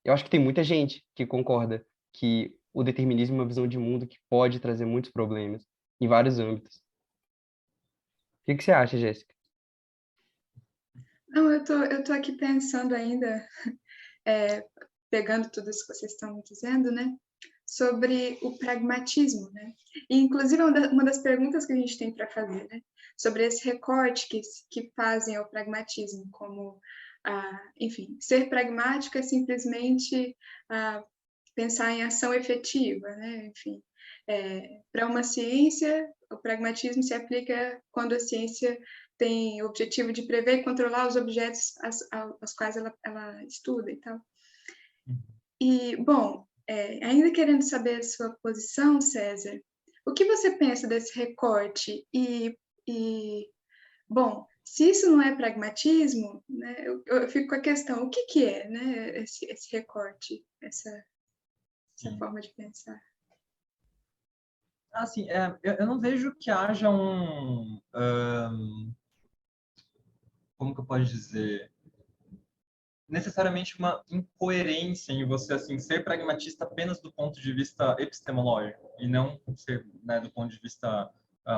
eu acho que tem muita gente que concorda que o determinismo é uma visão de mundo que pode trazer muitos problemas em vários âmbitos. O que você acha, Jéssica? Não, eu tô aqui pensando ainda, pegando tudo isso que vocês estão me dizendo, né? Sobre o pragmatismo, né? E, inclusive, uma das perguntas que a gente tem para fazer, né? Sobre esse recorte que fazem ao pragmatismo, como, enfim, ser pragmático é simplesmente pensar em ação efetiva, né? Enfim, para uma ciência, o pragmatismo se aplica quando a ciência tem o objetivo de prever e controlar os objetos aos quais ela estuda e tal. E, bom, ainda querendo saber a sua posição, César, o que você pensa desse recorte? Bom, se isso não é pragmatismo, né, eu fico com a questão, o que é, né, esse recorte, essa forma de pensar? Assim, eu não vejo que haja como que eu posso dizer, necessariamente uma incoerência em você assim ser pragmatista apenas do ponto de vista epistemológico e não ser, né, do ponto de vista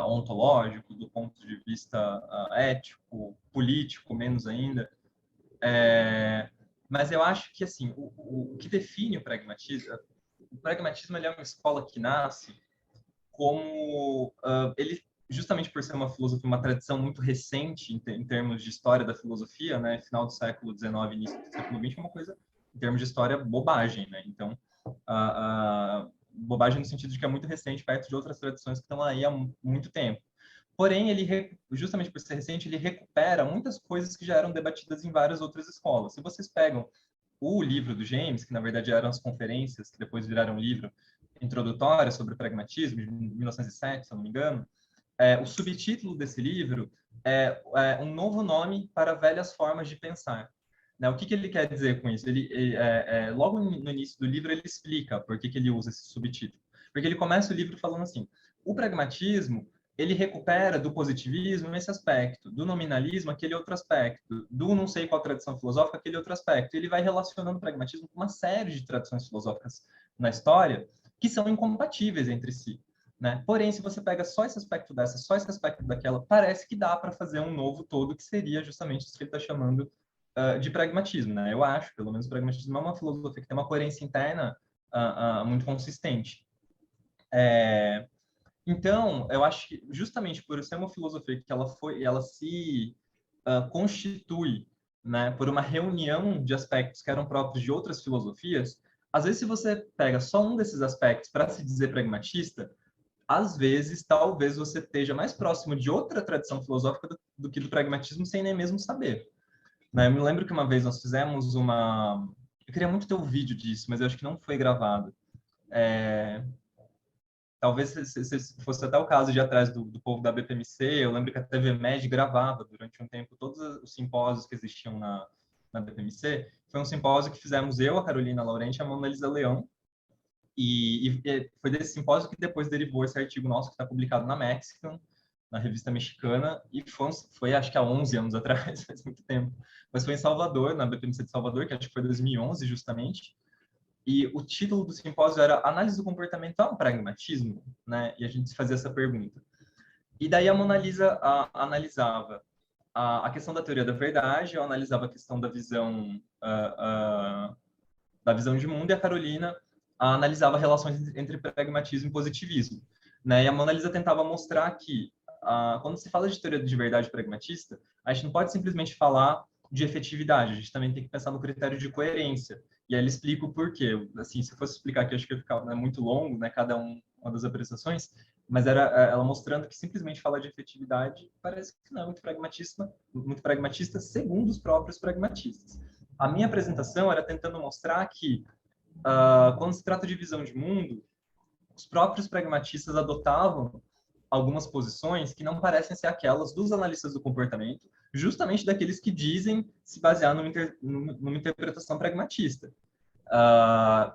ontológico, do ponto de vista ético, político, menos ainda. Mas eu acho que assim o que define o pragmatismo ele é uma escola que nasce como ele justamente por ser uma filosofia, uma tradição muito recente em termos de história da filosofia, né? Final do século XIX, início do século XX, é uma coisa, em termos de história, bobagem, né? Então, bobagem no sentido de que é muito recente, perto de outras tradições que estão aí há muito tempo. Porém, ele, justamente por ser recente, ele recupera muitas coisas que já eram debatidas em várias outras escolas. Se vocês pegam o livro do James, que na verdade eram as conferências, que depois viraram um livro introdutório sobre pragmatismo, de 1907, se eu não me engano, o subtítulo desse livro é Um Novo Nome para Velhas Formas de Pensar. Né? O que ele quer dizer com isso? Logo no início do livro, ele explica por que ele usa esse subtítulo. Porque ele começa o livro falando assim, o pragmatismo, ele recupera do positivismo esse aspecto, do nominalismo aquele outro aspecto, do não sei qual tradição filosófica aquele outro aspecto. Ele vai relacionando o pragmatismo com uma série de tradições filosóficas na história que são incompatíveis entre si. Né? Porém, se você pega só esse aspecto dessa, só esse aspecto daquela, parece que dá para fazer um novo todo, que seria justamente isso que ele está chamando de pragmatismo. Né? Eu acho, pelo menos, o pragmatismo é uma filosofia que tem uma coerência interna muito consistente. Então, eu acho que justamente por ser uma filosofia que ela se constitui, né, por uma reunião de aspectos que eram próprios de outras filosofias, às vezes se você pega só um desses aspectos para se dizer pragmatista, às vezes, talvez você esteja mais próximo de outra tradição filosófica do que do pragmatismo, sem nem mesmo saber. Né? Eu me lembro que uma vez nós fizemos uma... Eu queria muito ter um vídeo disso, mas eu acho que não foi gravado. Talvez se fosse até o caso de atrás do povo da BPMC, eu lembro que a TV Med gravava durante um tempo todos os simpósios que existiam na BPMC. Foi um simpósio que fizemos eu, a Carolina Laurenti e a Mona Lisa Leão, e foi desse simpósio que depois derivou esse artigo nosso que está publicado na Mexican, na revista mexicana, e foi acho que há 11 anos atrás, faz muito tempo. Mas foi em Salvador, na BPMC de Salvador, que acho que foi 2011 justamente, e o título do simpósio era Análise do Comportamento é um Pragmatismo? Né? E a gente fazia essa pergunta. E daí a Mona Lisa analisava a questão da teoria da verdade, eu analisava a questão da visão de mundo, e a Carolina analisava relações entre pragmatismo e positivismo. Né? E a Mona Lisa tentava mostrar que, quando se fala de teoria de verdade pragmatista, a gente não pode simplesmente falar de efetividade, a gente também tem que pensar no critério de coerência. E aí ele explica o porquê. Assim, se eu fosse explicar aqui, acho que ia ficar, né, muito longo, né, uma das apresentações, mas era ela mostrando que simplesmente falar de efetividade parece que não é muito pragmatista segundo os próprios pragmatistas. A minha apresentação era tentando mostrar que, quando se trata de visão de mundo, os próprios pragmatistas adotavam algumas posições que não parecem ser aquelas dos analistas do comportamento, justamente daqueles que dizem se basear numa interpretação pragmatista.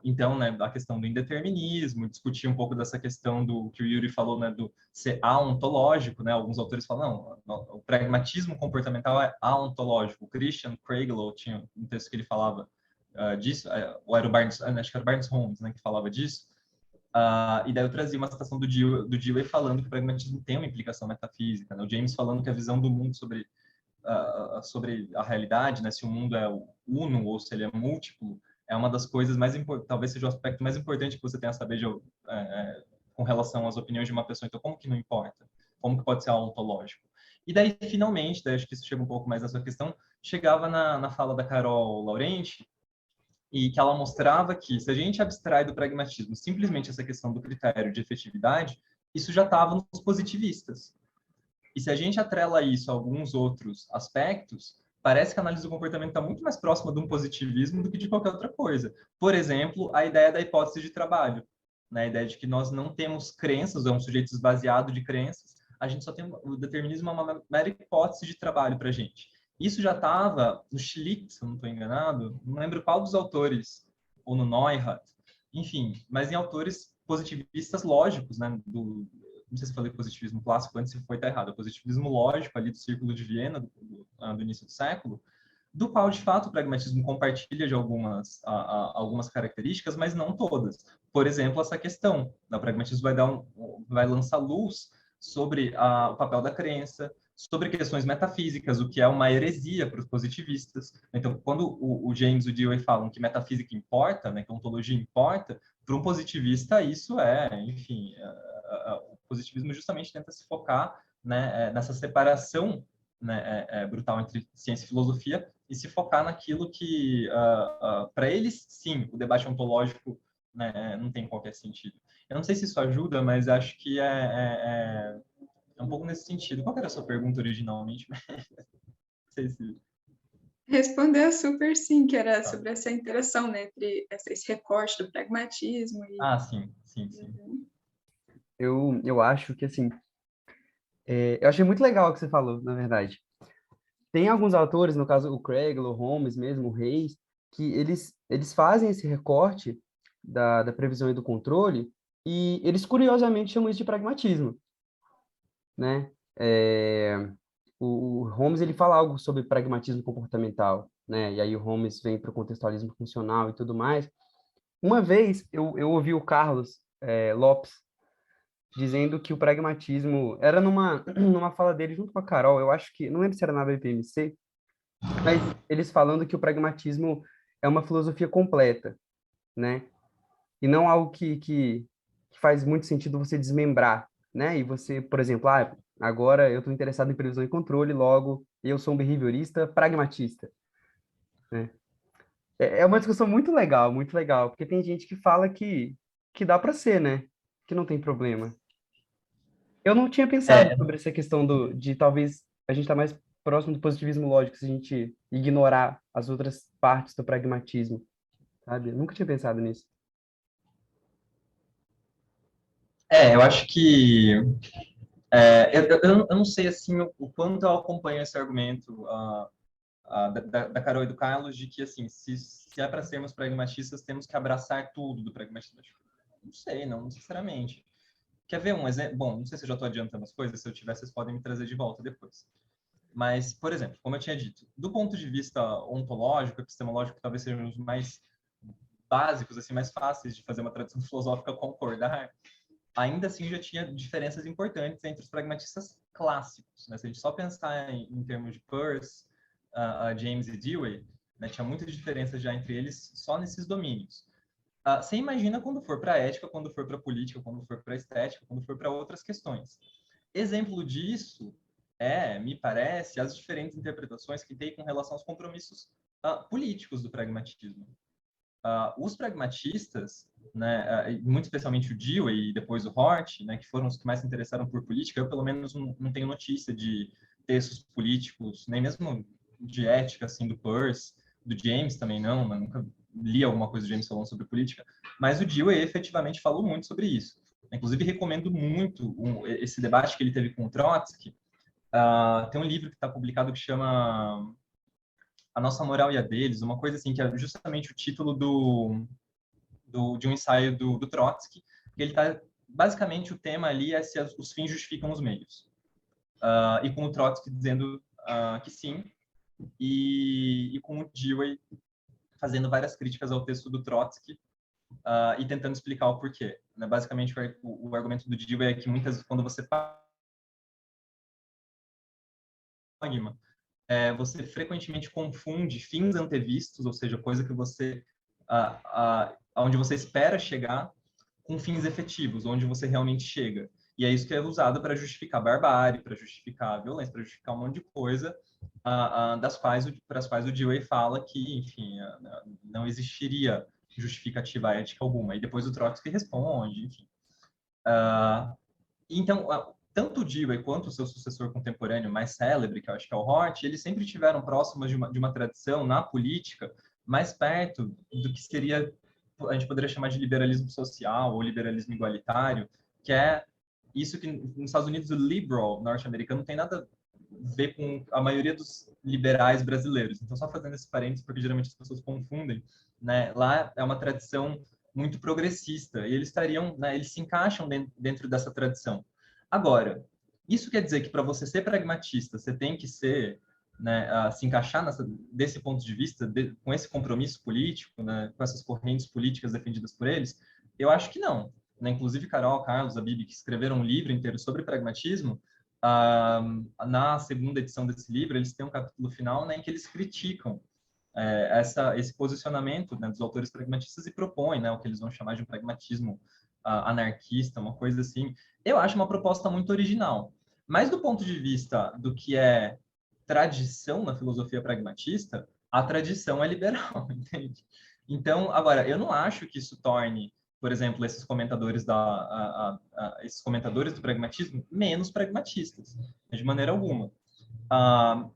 Então, né, a questão do indeterminismo, discutir um pouco dessa questão do que o Yuri falou, né, do ser aontológico, né? Alguns autores falam, não, o pragmatismo comportamental é aontológico. O Christian Craiglow tinha um texto que ele falava disso, ou era o Barnes, acho que era o Barnes Holmes, né, que falava disso. E daí eu trazia uma citação do Dewey falando que o pragmatismo tem uma implicação metafísica, né? O James falando que a visão do mundo sobre a realidade, né, se o mundo é uno ou se ele é múltiplo, é uma das coisas mais importantes, talvez seja o aspecto mais importante que você tenha a saber com relação às opiniões de uma pessoa. Então, como que não importa? Como que pode ser ontológico? E daí, finalmente, daí acho que isso chega um pouco mais nessa questão, chegava na fala da Carol Laurenti, e que ela mostrava que, se a gente abstrai do pragmatismo simplesmente essa questão do critério de efetividade, isso já estava nos positivistas. E se a gente atrela isso a alguns outros aspectos, parece que a análise do comportamento está muito mais próxima de um positivismo do que de qualquer outra coisa. Por exemplo, a ideia da hipótese de trabalho, né? A ideia de que nós não temos crenças, é um sujeito esvaziado de crenças, a gente só tem o determinismo, é uma mera hipótese de trabalho para a gente. Isso já estava no Schlick, se eu não estou enganado, não lembro qual dos autores, ou no Neuhardt, enfim, mas em autores positivistas lógicos, né? Não sei se falei positivismo clássico antes, se foi tá errado, o positivismo lógico ali do Círculo de Viena, do início do século, do qual, de fato, o pragmatismo compartilha de algumas características, mas não todas. Por exemplo, essa questão, o pragmatismo vai lançar luz sobre o papel da crença, sobre questões metafísicas, o que é uma heresia para os positivistas. Então, quando o James e o Dewey falam que metafísica importa, né, que ontologia importa, para um positivista isso é, enfim, positivismo justamente tenta se focar, né, nessa separação, né, brutal entre ciência e filosofia e se focar naquilo que, para eles, sim, o debate ontológico, né, não tem qualquer sentido. Eu não sei se isso ajuda, mas acho que é um pouco nesse sentido. Qual que era a sua pergunta originalmente? Não sei se... Respondeu super sim, que era Tá. sobre essa interação, né, entre esse recorte do pragmatismo e... Ah, sim, sim, sim. Uhum. Eu acho que, assim, eu achei muito legal o que você falou, na verdade. Tem alguns autores, no caso o Craig, o Holmes mesmo, o Reis, que eles fazem esse recorte da previsão e do controle e eles curiosamente chamam isso de pragmatismo, né? O Holmes ele fala algo sobre pragmatismo comportamental, né? E aí o Holmes vem para o contextualismo funcional e tudo mais. Uma vez eu ouvi o Carlos Lopes dizendo que o pragmatismo era numa fala dele junto com a Carol, eu acho que, não lembro se era na BPMC, mas eles falando que o pragmatismo é uma filosofia completa, né? E não algo que faz muito sentido você desmembrar, né? E você, por exemplo, agora eu estou interessado em previsão e controle, logo eu sou um behaviorista pragmatista, né? É uma discussão muito legal, porque tem gente que fala que dá para ser, né? Que não tem problema. Eu não tinha pensado É, sobre essa questão de talvez a gente estar mais próximo do positivismo lógico se a gente ignorar as outras partes do pragmatismo, sabe? Eu nunca tinha pensado nisso. eu acho que eu não sei assim o quanto eu acompanho esse argumento da Carol e do Carlos de que assim se é para sermos pragmatistas temos que abraçar tudo do pragmatismo. Não sei, não necessariamente. Quer ver um exemplo? Bom, não sei se eu já estou adiantando as coisas. Se eu tiver, vocês podem me trazer de volta depois. Mas, por exemplo, como eu tinha dito, do ponto de vista ontológico, epistemológico, talvez sejam os mais básicos, assim, mais fáceis de fazer uma tradição filosófica concordar, ainda assim já tinha diferenças importantes entre os pragmatistas clássicos. Né? Se a gente só pensar em termos de Peirce, James e Dewey, né, tinha muitas diferenças já entre eles só nesses domínios. Você imagina quando for para a ética, quando for para a política, quando for para a estética, quando for para outras questões. Exemplo disso me parece, as diferentes interpretações que tem com relação aos compromissos políticos do pragmatismo. Os pragmatistas, né, muito especialmente o Dewey e depois o Hort, né, que foram os que mais se interessaram por política, eu pelo menos não tenho notícia de textos políticos, nem mesmo de ética, assim, do Peirce, do James também não, né, nunca li alguma coisa do James falando sobre política, mas o Dewey efetivamente falou muito sobre isso. Inclusive, recomendo muito esse debate que ele teve com o Trotsky. Tem um livro que está publicado que chama A Nossa Moral e a Deles, uma coisa assim, que é justamente o título de um ensaio do Trotsky, que ele está basicamente o tema ali é se os fins justificam os meios. E com o Trotsky dizendo que sim, e com o Dewey fazendo várias críticas ao texto do Trotsky e tentando explicar o porquê. Né? Basicamente, o argumento do Dewey é que muitas vezes, quando você você frequentemente confunde fins antevistos, ou seja, coisa que você, onde você espera chegar, com fins efetivos, onde você realmente chega. E é isso que é usado para justificar barbárie, para justificar a violência, para justificar um monte de coisa, para as quais o Dewey fala que, enfim, não existiria justificativa ética alguma. E depois o Trotsky responde, enfim. Então, tanto o Dewey quanto o seu sucessor contemporâneo mais célebre, que eu acho que é o Hort, eles sempre tiveram próximos de uma tradição na política mais perto do que seria, a gente poderia chamar de liberalismo social ou liberalismo igualitário, que é isso que nos Estados Unidos o liberal norte-americano não tem nada a ver com a maioria dos liberais brasileiros. Então, só fazendo esse parênteses, porque geralmente as pessoas confundem, né? Lá é uma tradição muito progressista e eles estariam, né, eles se encaixam dentro dessa tradição. Agora, isso quer dizer que para você ser pragmatista, você tem que ser, né, se encaixar desse ponto de vista, com esse compromisso político, né, com essas correntes políticas defendidas por eles? Eu acho que não. Né? Inclusive, Carol, Carlos, a Bibi, que escreveram um livro inteiro sobre pragmatismo, na segunda edição desse livro, eles têm um capítulo final, né, em que eles criticam esse posicionamento, né, dos autores pragmatistas e propõem, né, o que eles vão chamar de um pragmatismo anarquista, uma coisa assim. Eu acho uma proposta muito original. Mas do ponto de vista do que é tradição na filosofia pragmatista, a tradição é liberal, entende? Então, agora, eu não acho que isso torne, por exemplo, esses comentadores do pragmatismo menos pragmatistas, de maneira alguma. Ah,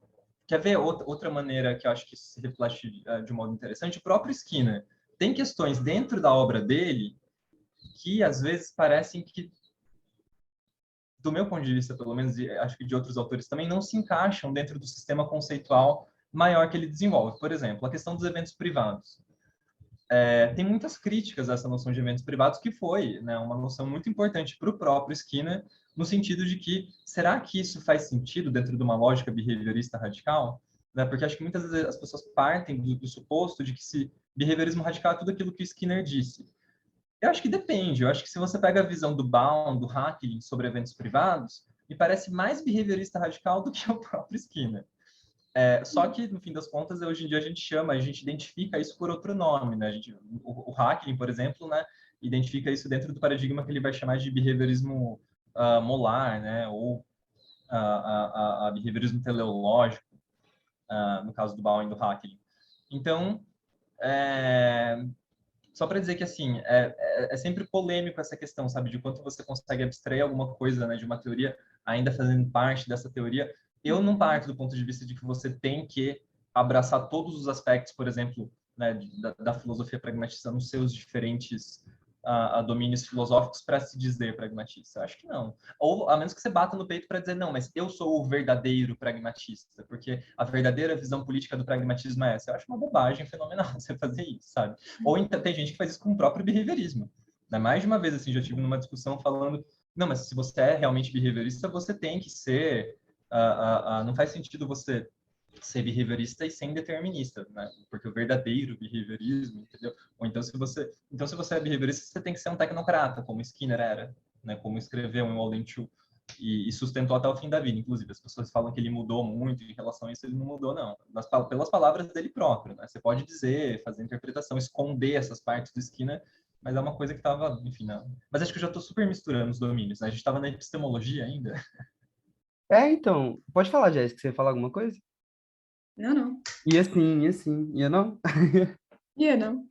quer ver outra maneira que eu acho que se reflete de um modo interessante? O próprio Skinner tem questões dentro da obra dele que às vezes parecem que, do meu ponto de vista, pelo menos, e acho que de outros autores também, não se encaixam dentro do sistema conceitual maior que ele desenvolve. Por exemplo, a questão dos eventos privados. Tem muitas críticas a essa noção de eventos privados, que foi, né, uma noção muito importante para o próprio Skinner, no sentido de que, será que isso faz sentido dentro de uma lógica behaviorista radical? Né, porque acho que muitas vezes as pessoas partem do suposto de que se behaviorismo radical é tudo aquilo que o Skinner disse. Eu acho que depende. Eu acho que se você pega a visão do Baum, do Hacking sobre eventos privados, me parece mais behaviorista radical do que o próprio Skinner. Só que, no fim das contas, hoje em dia a gente identifica isso por outro nome, né? O Hacking, por exemplo, né, identifica isso dentro do paradigma que ele vai chamar de behaviorismo molar, né? Ou behaviorismo teleológico, no caso do Baum e do Hacking. Então, é, só para dizer que, assim, é sempre polêmico essa questão, sabe? De quanto você consegue abstrair alguma coisa, né, de uma teoria, ainda fazendo parte dessa teoria. Eu não parto do ponto de vista de que você tem que abraçar todos os aspectos, por exemplo, né, da filosofia pragmatista nos seus diferentes domínios filosóficos para se dizer pragmatista. Acho que não. Ou, a menos que você bata no peito para dizer, não, mas eu sou o verdadeiro pragmatista, porque a verdadeira visão política do pragmatismo é essa. Eu acho uma bobagem fenomenal você fazer isso, sabe? Ou então, tem gente que faz isso com o próprio behaviorismo. Né? Mais de uma vez, assim, já tive numa discussão falando, não, mas se você é realmente behaviorista, você tem que ser... não faz sentido você ser behaviorista e ser determinista, né? Porque o verdadeiro behaviorismo, entendeu? Ou então se você é behaviorista, você tem que ser um tecnocrata, como Skinner era, né? Como escreveu em Walden Two e sustentou até o fim da vida. Inclusive, as pessoas falam que ele mudou muito em relação a isso, ele não mudou, não. Pelas palavras dele próprio, né? Você pode dizer, fazer interpretação, esconder essas partes do Skinner, mas é uma coisa que estava, enfim, não. Mas acho que eu já estou super misturando os domínios, né? A gente estava na epistemologia ainda. Então, pode falar, Jéssica, você ia falar alguma coisa? Não, não. Ia sim, ia sim, ia não? Não.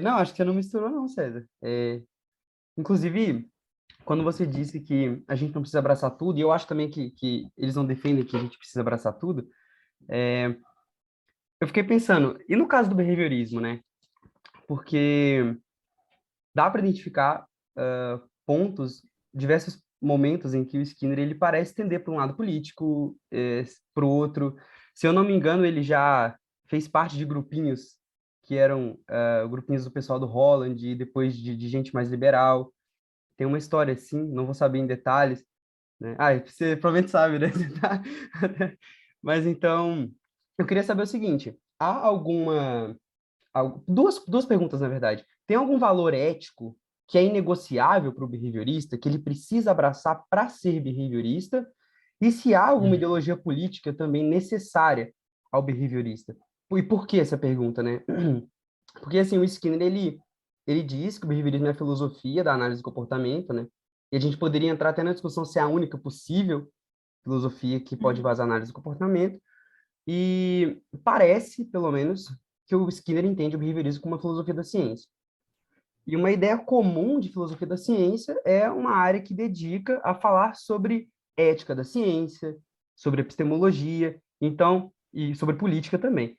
Não, acho que você não misturou não, César. Inclusive, quando você disse que a gente não precisa abraçar tudo, e eu acho também que eles não defendem que a gente precisa abraçar tudo, eu fiquei pensando, e no caso do behaviorismo, né? Porque dá para identificar pontos, diversos momentos em que o Skinner ele parece tender para um lado político, para o outro. Se eu não me engano, ele já fez parte de grupinhos que eram grupinhos do pessoal do Holland e depois de gente mais liberal. Tem uma história assim, não vou saber em detalhes, né? Você provavelmente sabe, né? Mas então, eu queria saber o seguinte: há duas perguntas, na verdade. Tem algum valor ético que é inegociável para o behaviorista, que ele precisa abraçar para ser behaviorista? E se há alguma ideologia política também necessária ao behaviorista? E por que essa pergunta, né? Porque, assim, o Skinner, ele diz que o behaviorismo é a filosofia da análise do comportamento, né? E a gente poderia entrar até na discussão se é a única possível filosofia que pode vazar análise do comportamento. E parece, pelo menos, que o Skinner entende o behaviorismo como uma filosofia da ciência. E uma ideia comum de filosofia da ciência é uma área que dedica a falar sobre ética da ciência, sobre epistemologia, então, e sobre política também.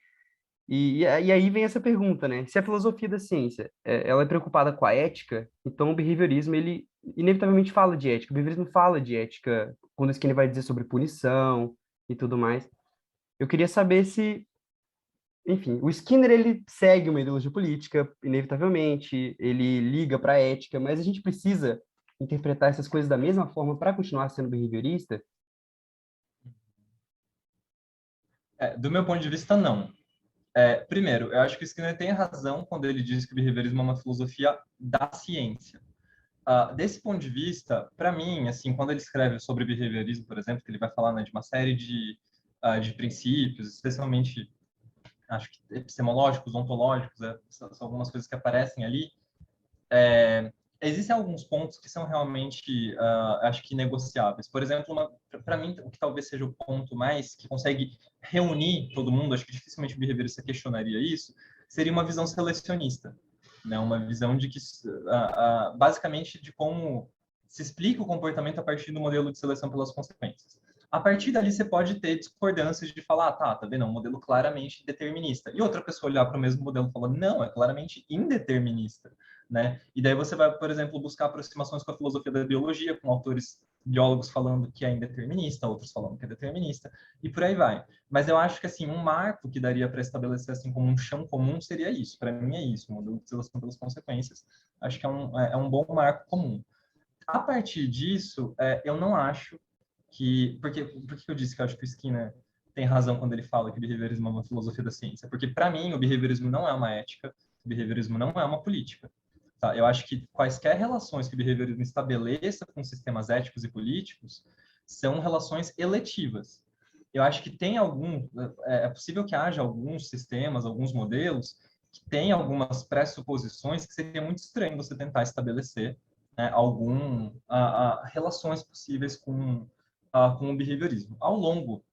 E aí vem essa pergunta, né? Se a filosofia da ciência ela é preocupada com a ética, então o behaviorismo ele inevitavelmente fala de ética. O behaviorismo fala de ética quando o Skinner vai dizer sobre punição e tudo mais. Eu queria saber se, enfim, o Skinner ele segue uma ideologia política, inevitavelmente, ele liga para a ética, mas a gente precisa interpretar essas coisas da mesma forma para continuar sendo behaviorista? Do meu ponto de vista, não. Primeiro, eu acho que o Skinner tem razão quando ele diz que o behaviorismo é uma filosofia da ciência. Desse ponto de vista, para mim, assim, quando ele escreve sobre behaviorismo, por exemplo, que ele vai falar, né, de uma série de princípios, especialmente, acho que epistemológicos, ontológicos, são algumas coisas que aparecem ali, existem alguns pontos que são realmente, acho que negociáveis. Por exemplo, para mim, o que talvez seja o ponto mais que consegue reunir todo mundo, acho que dificilmente o behaviorista questionaria isso, seria uma visão selecionista, né? Uma visão de que, basicamente, de como se explica o comportamento a partir do modelo de seleção pelas consequências. A partir dali, você pode ter discordâncias de falar, tá vendo? É um modelo claramente determinista. E outra pessoa olhar para o mesmo modelo e falar, não, é claramente indeterminista, né? E daí você vai, por exemplo, buscar aproximações com a filosofia da biologia, com autores biólogos falando que é indeterminista, outros falando que é determinista, e por aí vai. Mas eu acho que, assim, um marco que daria para estabelecer, assim, como um chão comum seria isso. Para mim é isso, o modelo de seleção pelas consequências. Acho que é um bom marco comum. A partir disso, eu não acho que... Por que eu disse que eu acho que o Skinner tem razão quando ele fala que o behaviorismo é uma filosofia da ciência? Porque, para mim, o behaviorismo não é uma ética, o behaviorismo não é uma política. Tá? Eu acho que quaisquer relações que o behaviorismo estabeleça com sistemas éticos e políticos são relações eletivas. Eu acho que é possível que haja alguns sistemas, alguns modelos que têm algumas pressuposições que seria muito estranho você tentar estabelecer, né, relações possíveis com o behaviorismo. Ao longo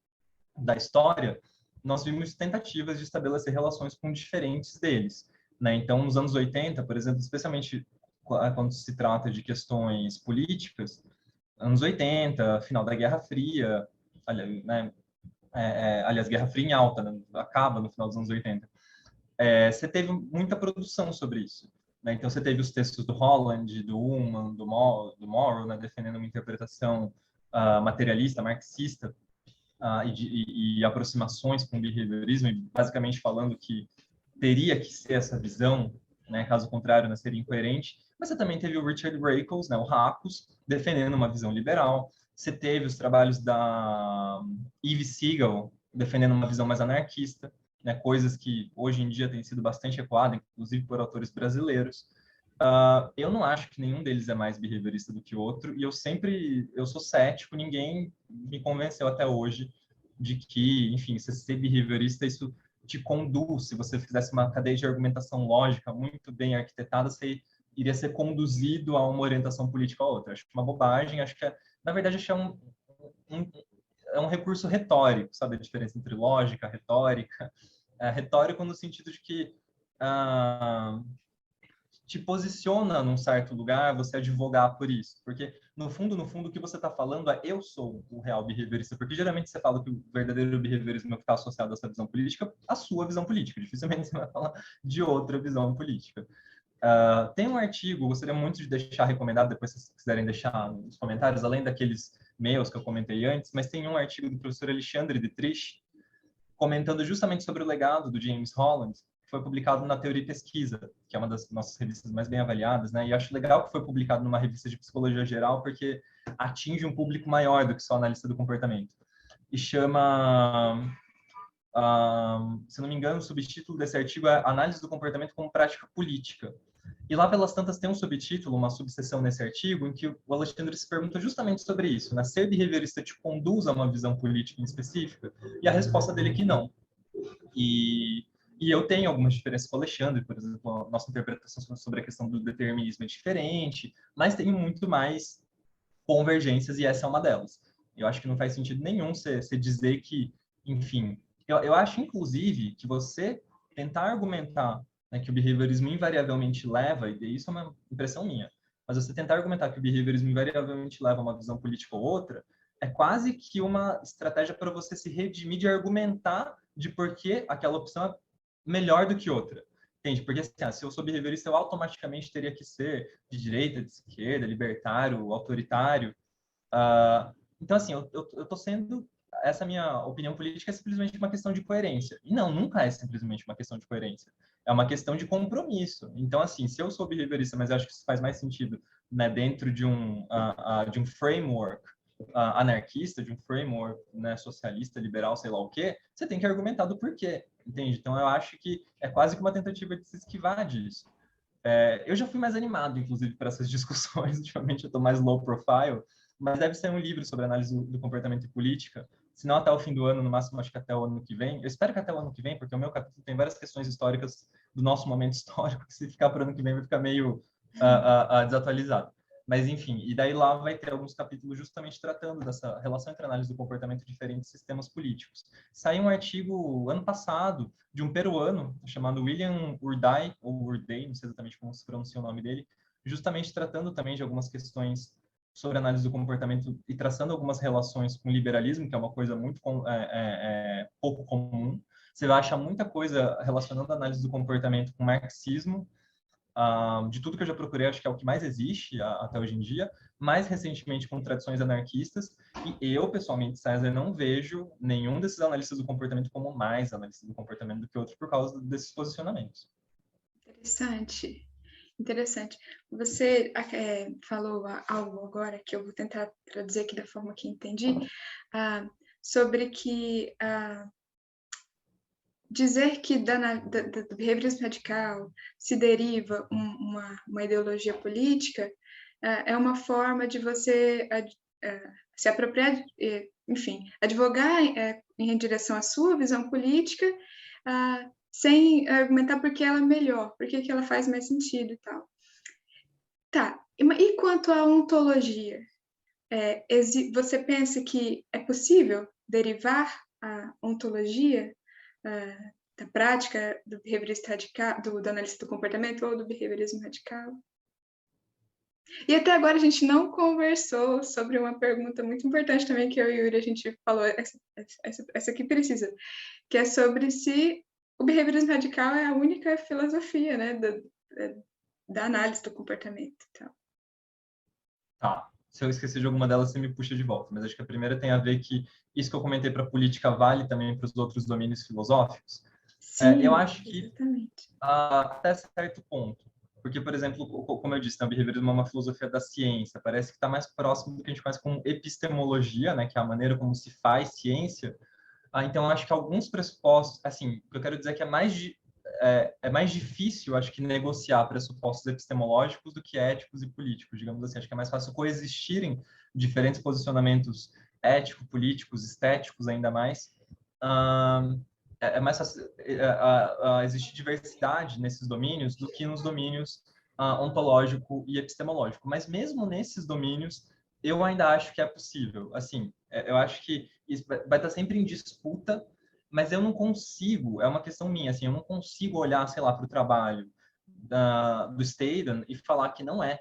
da história, nós vimos tentativas de estabelecer relações com diferentes deles, né? Então, nos anos 80, por exemplo, especialmente quando se trata de questões políticas, anos 80, final da Guerra Fria, né? Aliás, Guerra Fria em alta, né? Acaba no final dos anos 80. Você teve muita produção sobre isso, né? Então, você teve os textos do Holland, do Ullmann, do Morrow, né? Defendendo uma interpretação materialista, marxista, e aproximações com o behaviorismo, e basicamente falando que teria que ser essa visão, né, caso contrário, não seria incoerente. Mas você também teve o Richard Racles, né, o Racus, defendendo uma visão liberal. Você teve os trabalhos da Eve Siegel, defendendo uma visão mais anarquista, né, coisas que hoje em dia têm sido bastante ecoadas, inclusive por autores brasileiros. Eu não acho que nenhum deles é mais behaviorista do que o outro, e eu sou cético, ninguém me convenceu até hoje de que, enfim, se ser behaviorista, isso te conduz, se você fizesse uma cadeia de argumentação lógica muito bem arquitetada, você iria ser conduzido a uma orientação política ou outra. Acho que é uma bobagem, na verdade, acho que um, é um recurso retórico, sabe a diferença entre lógica, retórica? Retórico no sentido de que te posiciona num certo lugar, você advogar por isso. Porque, no fundo, o que você está falando é eu sou o real behaviorista. Porque, geralmente, você fala que o verdadeiro behaviorismo está associado a essa visão política, a sua visão política. Dificilmente você vai falar de outra visão política. Tem um artigo, gostaria muito de deixar recomendado, depois se vocês quiserem deixar nos comentários, além daqueles meus que eu comentei antes, mas tem um artigo do professor Alexandre Dietrich, comentando justamente sobre o legado do James Holland, que foi publicado na Teoria e Pesquisa, que é uma das nossas revistas mais bem avaliadas, né? E acho legal que foi publicado numa revista de psicologia geral, porque atinge um público maior do que só analista do comportamento. E chama, se não me engano, o subtítulo desse artigo é Análise do Comportamento como Prática Política. E lá pelas tantas tem um subtítulo, uma subseção nesse artigo, em que o Alexandre se pergunta justamente sobre isso, né? Ser behaviorista te conduz a uma visão política em específica? E a resposta dele é que não. E eu tenho algumas diferenças com o Alexandre, por exemplo, a nossa interpretação sobre a questão do determinismo é diferente, mas tem muito mais convergências e essa é uma delas. Eu acho que não faz sentido nenhum você dizer que, enfim, eu acho, inclusive, que você tentar argumentar, né, que o behaviorismo invariavelmente leva, e isso é uma impressão minha, mas você tentar argumentar que o behaviorismo invariavelmente leva a uma visão política ou outra, é quase que uma estratégia para você se redimir de argumentar de por que aquela opção é melhor do que outra. Entende? Porque assim, se eu sou behaviorista, eu automaticamente teria que ser de direita, de esquerda, libertário, autoritário. Então, assim, eu tô sendo... Essa minha opinião política é simplesmente uma questão de coerência. E não, nunca é simplesmente uma questão de coerência. É uma questão de compromisso. Então, assim, se eu sou behaviorista, mas eu acho que isso faz mais sentido, né, dentro de um framework anarquista, de um framework, né, socialista, liberal, sei lá o quê, você tem que argumentar do porquê, entende? Então, eu acho que é quase que uma tentativa de se esquivar disso. Eu já fui mais animado, inclusive, para essas discussões. Ultimamente eu estou mais low profile, mas deve ser um livro sobre análise do comportamento e política. Se não até o fim do ano, no máximo acho que até o ano que vem. Eu espero que até o ano que vem, porque o meu capítulo tem várias questões históricas do nosso momento histórico, que se ficar para o ano que vem vai ficar meio desatualizado. Mas, enfim, e daí lá vai ter alguns capítulos justamente tratando dessa relação entre análise do comportamento de diferentes sistemas políticos. Saiu um artigo ano passado de um peruano chamado William Urday, ou Urday, não sei exatamente como se pronuncia o nome dele, justamente tratando também de algumas questões sobre análise do comportamento e traçando algumas relações com o liberalismo, que é uma coisa muito pouco comum. Você vai achar muita coisa relacionando a análise do comportamento com marxismo. De tudo que eu já procurei, acho que é o que mais existe até hoje em dia, mais recentemente com tradições anarquistas, e eu, pessoalmente, César, não vejo nenhum desses analistas do comportamento como mais analistas do comportamento do que outros por causa desses posicionamentos. Interessante. Interessante. Você falou algo agora que eu vou tentar traduzir aqui da forma que entendi, sobre que dizer que do behaviorismo radical se deriva uma ideologia política é uma forma de você se apropriar, enfim, advogar em direção à sua visão política, sem argumentar porque ela é melhor, porque que ela faz mais sentido e tal. Tá, e quanto à ontologia? Você pensa que é possível derivar a ontologia da prática do behaviorismo radical, do analista do comportamento ou do behaviorismo radical? E até agora a gente não conversou sobre uma pergunta muito importante também que eu e o Yuri a gente falou, essa aqui precisa, que é sobre se o behaviorismo radical é a única filosofia, né, da análise do comportamento. Então. Tá. Se eu esqueci de alguma delas, você me puxa de volta. Mas acho que a primeira tem a ver que isso que eu comentei para a política vale também para os outros domínios filosóficos. Sim, eu acho que exatamente. Até certo ponto. Porque, por exemplo, como eu disse, o behaviorismo é uma filosofia da ciência. Parece que está mais próximo do que a gente conhece como epistemologia, né, que é a maneira como se faz ciência. Então, acho que alguns pressupostos, assim, o que eu quero dizer é que é mais difícil, acho que, negociar pressupostos epistemológicos do que éticos e políticos, digamos assim. Acho que é mais fácil coexistirem diferentes posicionamentos ético-políticos, estéticos ainda mais. É mais fácil existir diversidade nesses domínios do que nos domínios ontológico e epistemológico. Mas mesmo nesses domínios, eu ainda acho que é possível. Assim, eu acho que isso vai estar sempre em disputa, mas eu não consigo, é uma questão minha, assim, eu não consigo olhar, sei lá, para o trabalho do Staden e falar que não é.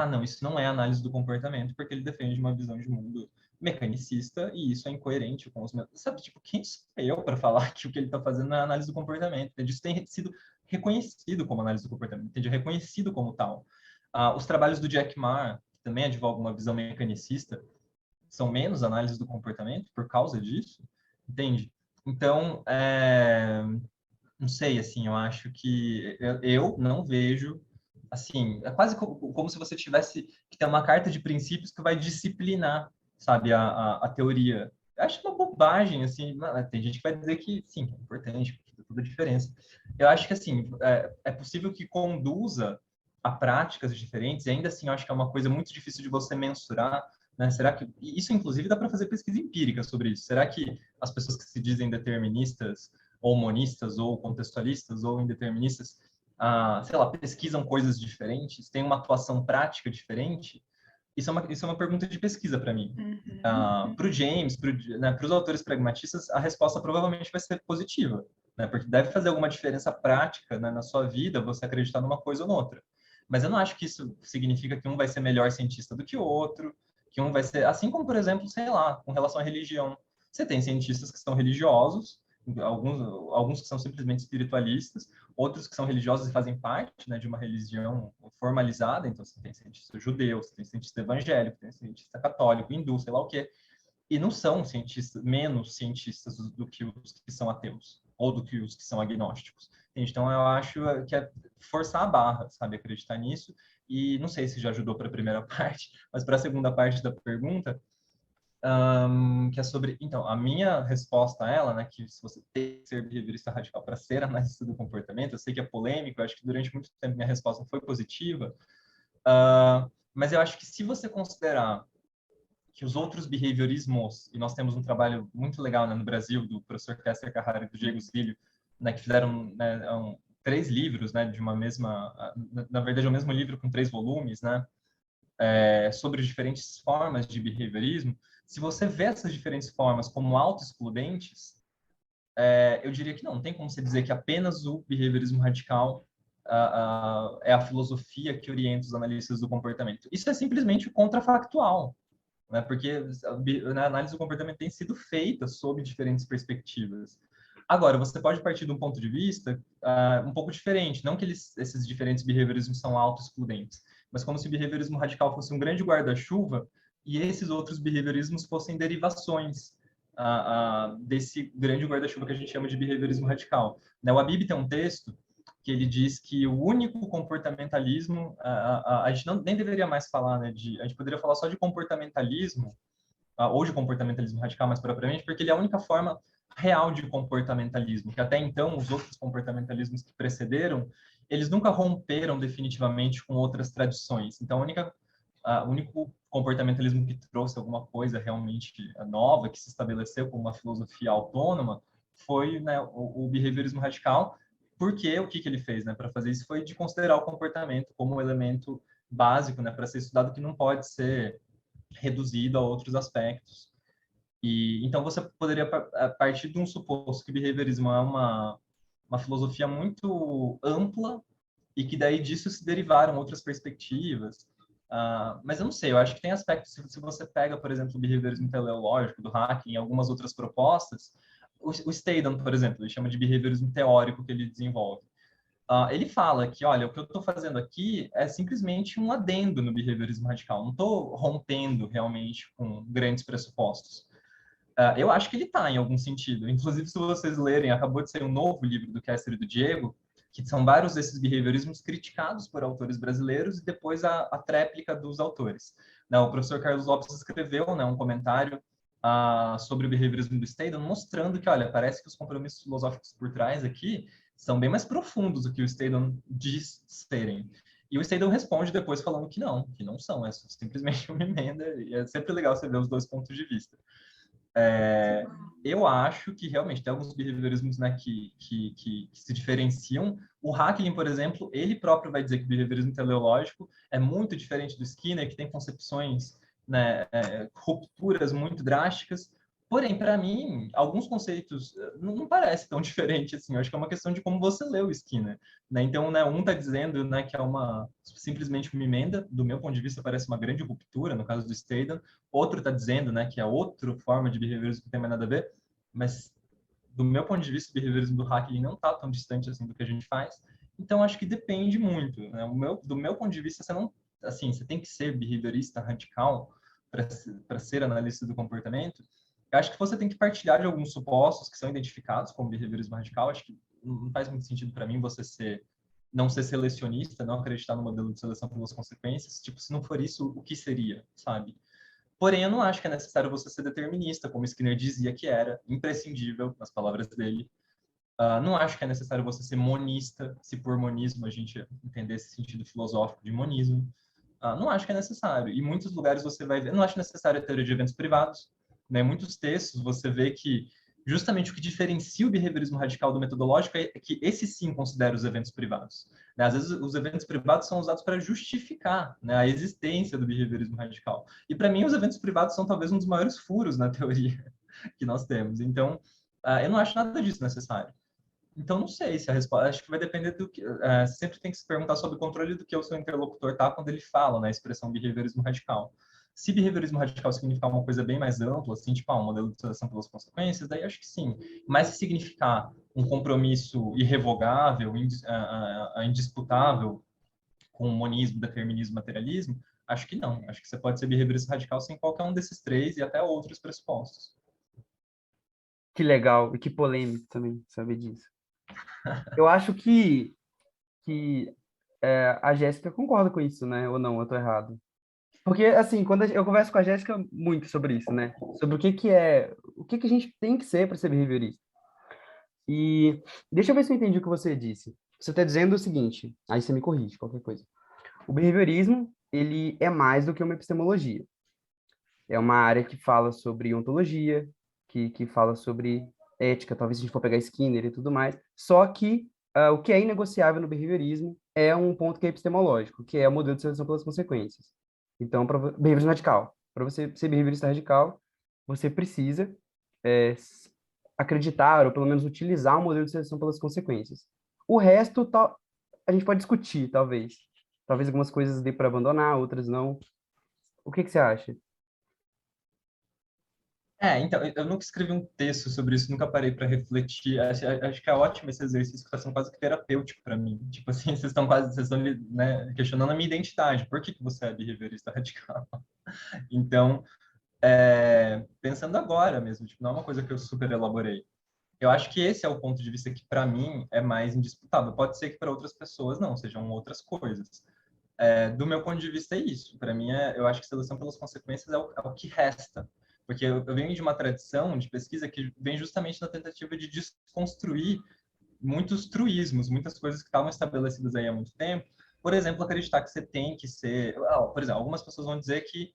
Não, isso não é análise do comportamento, porque ele defende uma visão de mundo mecanicista e isso é incoerente com os meus... Sabe, tipo, quem sou eu para falar que o que ele está fazendo é análise do comportamento? Isso tem sido reconhecido como análise do comportamento, entende? Reconhecido como tal. Os trabalhos do Jack Ma, que também advoga uma visão mecanicista, são menos análise do comportamento por causa disso, entende? Então, não sei, assim, eu acho que eu não vejo, assim, é quase como se você tivesse que ter uma carta de princípios que vai disciplinar, sabe, a teoria. Eu acho uma bobagem, assim, tem gente que vai dizer que, sim, é importante, que faz toda a diferença. Eu acho que, assim, é possível que conduza a práticas diferentes, e ainda assim eu acho que é uma coisa muito difícil de você mensurar, né? Será que isso, inclusive, dá para fazer pesquisa empírica sobre isso? Será que as pessoas que se dizem deterministas, ou monistas, ou contextualistas, ou indeterministas, sei lá, pesquisam coisas diferentes, têm uma atuação prática diferente? Isso é uma pergunta de pesquisa para mim. Para o James, para os autores pragmatistas, a resposta provavelmente vai ser positiva, né? Porque deve fazer alguma diferença prática, né, na sua vida você acreditar numa coisa ou noutra. Mas eu não acho que isso significa que um vai ser melhor cientista do que o outro, que um vai ser... Assim como, por exemplo, sei lá, com relação à religião. Você tem cientistas que são religiosos, alguns que são simplesmente espiritualistas, outros que são religiosos e fazem parte, né, de uma religião formalizada. Então, você tem cientista judeu, você tem cientista evangélico, tem cientista católico, hindu, sei lá o quê. E não são cientistas, menos cientistas do que os que são ateus, ou do que os que são agnósticos. Então, eu acho que é forçar a barra, sabe, acreditar nisso. E não sei se já ajudou para a primeira parte, mas para a segunda parte da pergunta, que é sobre... Então, a minha resposta a ela, né, que se você tem que ser behaviorista radical para ser analista do comportamento, eu sei que é polêmico, eu acho que durante muito tempo minha resposta foi positiva, mas eu acho que se você considerar que os outros behaviorismos, e nós temos um trabalho muito legal, né, no Brasil, do professor Kester Carrara e do Diego Zilio, né, que fizeram, né, três livros, né, de uma mesma, na verdade é o mesmo livro com 3 volumes, né, sobre diferentes formas de behaviorismo. Se você vê essas diferentes formas como autoexcludentes, eu diria que não tem como você dizer que apenas o behaviorismo radical é a filosofia que orienta os analistas do comportamento. Isso é simplesmente contrafactual, né? Porque a análise do comportamento tem sido feita sob diferentes perspectivas. Agora, você pode partir de um ponto de vista um pouco diferente, não que esses diferentes behaviorismos são auto-excludentes, mas como se o behaviorismo radical fosse um grande guarda-chuva e esses outros behaviorismos fossem derivações desse grande guarda-chuva que a gente chama de behaviorismo radical. Né? O Habib tem um texto que ele diz que o único comportamentalismo, a gente nem deveria mais falar, né, a gente poderia falar só de comportamentalismo, ou de comportamentalismo radical mais propriamente, porque ele é a única forma real de comportamentalismo, que até então os outros comportamentalismos que precederam, eles nunca romperam definitivamente com outras tradições. Então, o único comportamentalismo que trouxe alguma coisa realmente nova, que se estabeleceu como uma filosofia autônoma, foi, né, o behaviorismo radical, porque o que ele fez, né, para fazer isso foi de considerar o comportamento como um elemento básico, né, para ser estudado, que não pode ser reduzido a outros aspectos. E então você poderia partir de um suposto que o behaviorismo é uma filosofia muito ampla e que daí disso se derivaram outras perspectivas. Mas eu não sei, eu acho que tem aspectos, se você pega, por exemplo, o behaviorismo teleológico do Hacking e algumas outras propostas, o Stedon, por exemplo, ele chama de behaviorismo teórico que ele desenvolve. Ele fala que, olha, o que eu estou fazendo aqui é simplesmente um adendo no behaviorismo radical, não estou rompendo realmente com grandes pressupostos. Eu acho que ele está, em algum sentido. Inclusive, se vocês lerem, acabou de sair um novo livro do Kessler e do Diego, que são vários desses behaviorismos criticados por autores brasileiros e depois a tréplica dos autores. Né, o professor Carlos Lopes escreveu, né, um comentário sobre o behaviorismo do Stedon, mostrando que, olha, parece que os compromissos filosóficos por trás aqui são bem mais profundos do que o Stedon diz serem. E o Stedon responde depois falando que não são, é simplesmente uma emenda, e é sempre legal você ver os dois pontos de vista. Eu acho que realmente tem alguns behaviorismos, né, que se diferenciam. O Hacklin, por exemplo, ele próprio vai dizer que o behaviorismo teleológico é muito diferente do Skinner, que tem concepções, né, rupturas muito drásticas. Porém, para mim, alguns conceitos não parece tão diferente assim. Eu acho que é uma questão de como você lê o Skinner. Né? Então, né, um está dizendo, né, que é simplesmente uma emenda, do meu ponto de vista parece uma grande ruptura, no caso do Stedon. Outro está dizendo, né, que é outra forma de behaviorismo que não tem mais nada a ver, mas do meu ponto de vista, o behaviorismo do Hacklin não está tão distante assim do que a gente faz. Então, acho que depende muito. Né? Do meu ponto de vista, você tem que ser behaviorista radical para ser analista do comportamento. Eu acho que você tem que partilhar de alguns supostos que são identificados como behaviorismo radical. Acho que não faz muito sentido para mim não ser selecionista, não acreditar no modelo de seleção pelas consequências. Tipo, se não for isso, o que seria, sabe? Porém, eu não acho que é necessário você ser determinista, como Skinner dizia que era imprescindível, nas palavras dele. Não acho que é necessário você ser monista, se por monismo a gente entender esse sentido filosófico de monismo. Não acho que é necessário. E em muitos lugares você vai ver, não acho necessário a teoria de eventos privados. Né? Em muitos textos você vê que justamente o que diferencia o behaviorismo radical do metodológico é que esse sim considera os eventos privados. Né? Às vezes os eventos privados são usados para justificar, né, a existência do behaviorismo radical. E para mim os eventos privados são talvez um dos maiores furos na teoria que nós temos. Então, eu não acho nada disso necessário. Então, não sei se a resposta. Acho que vai depender do que. Sempre tem que se perguntar sobre o controle do que o seu interlocutor tá quando ele fala, né? A expressão behaviorismo radical. Se behaviorismo radical significar uma coisa bem mais ampla, assim, tipo, um modelo de seleção pelas consequências, daí acho que sim. Mas se significar um compromisso irrevogável, indisputável com o monismo, determinismo, materialismo, acho que não. Acho que você pode ser behaviorista radical sem qualquer um desses três e até outros pressupostos. Que legal e que polêmico também saber disso. Eu acho que a Jéssica concorda com isso, né? Ou não, eu tô errado. Porque, assim, quando eu converso com a Jéssica muito sobre isso, né? Sobre o que a gente tem que ser para ser behaviorista. E deixa eu ver se eu entendi o que você disse. Você está dizendo o seguinte, aí você me corrige, qualquer coisa. O behaviorismo, ele é mais do que uma epistemologia. É uma área que fala sobre ontologia, que fala sobre ética, talvez se a gente for pegar Skinner e tudo mais. Só que o que é inegociável no behaviorismo é um ponto que é epistemológico, que é o modelo de seleção pelas consequências. Então, behaviorismo radical. Para você ser behaviorista radical, você precisa acreditar, ou pelo menos utilizar o modelo de seleção pelas consequências. O resto, a gente pode discutir, talvez. Talvez algumas coisas dê para abandonar, outras não. O que você acha? Então, eu nunca escrevi um texto sobre isso, nunca parei para refletir. Acho que é ótimo esse exercício, que está sendo quase que terapêutico para mim. Tipo assim, vocês estão, né, questionando a minha identidade. Por que você é behaviorista radical? Então, pensando agora mesmo, tipo, não é uma coisa que eu super elaborei. Eu acho que esse é o ponto de vista que, para mim, é mais indisputável. Pode ser que para outras pessoas não, sejam outras coisas. Do meu ponto de vista, é isso. Para mim, eu acho que seleção pelas consequências é o que resta. Porque eu venho de uma tradição de pesquisa que vem justamente na tentativa de desconstruir muitos truísmos, muitas coisas que estavam estabelecidas aí há muito tempo. Por exemplo, acreditar que você tem que ser... Por exemplo, algumas pessoas vão dizer que...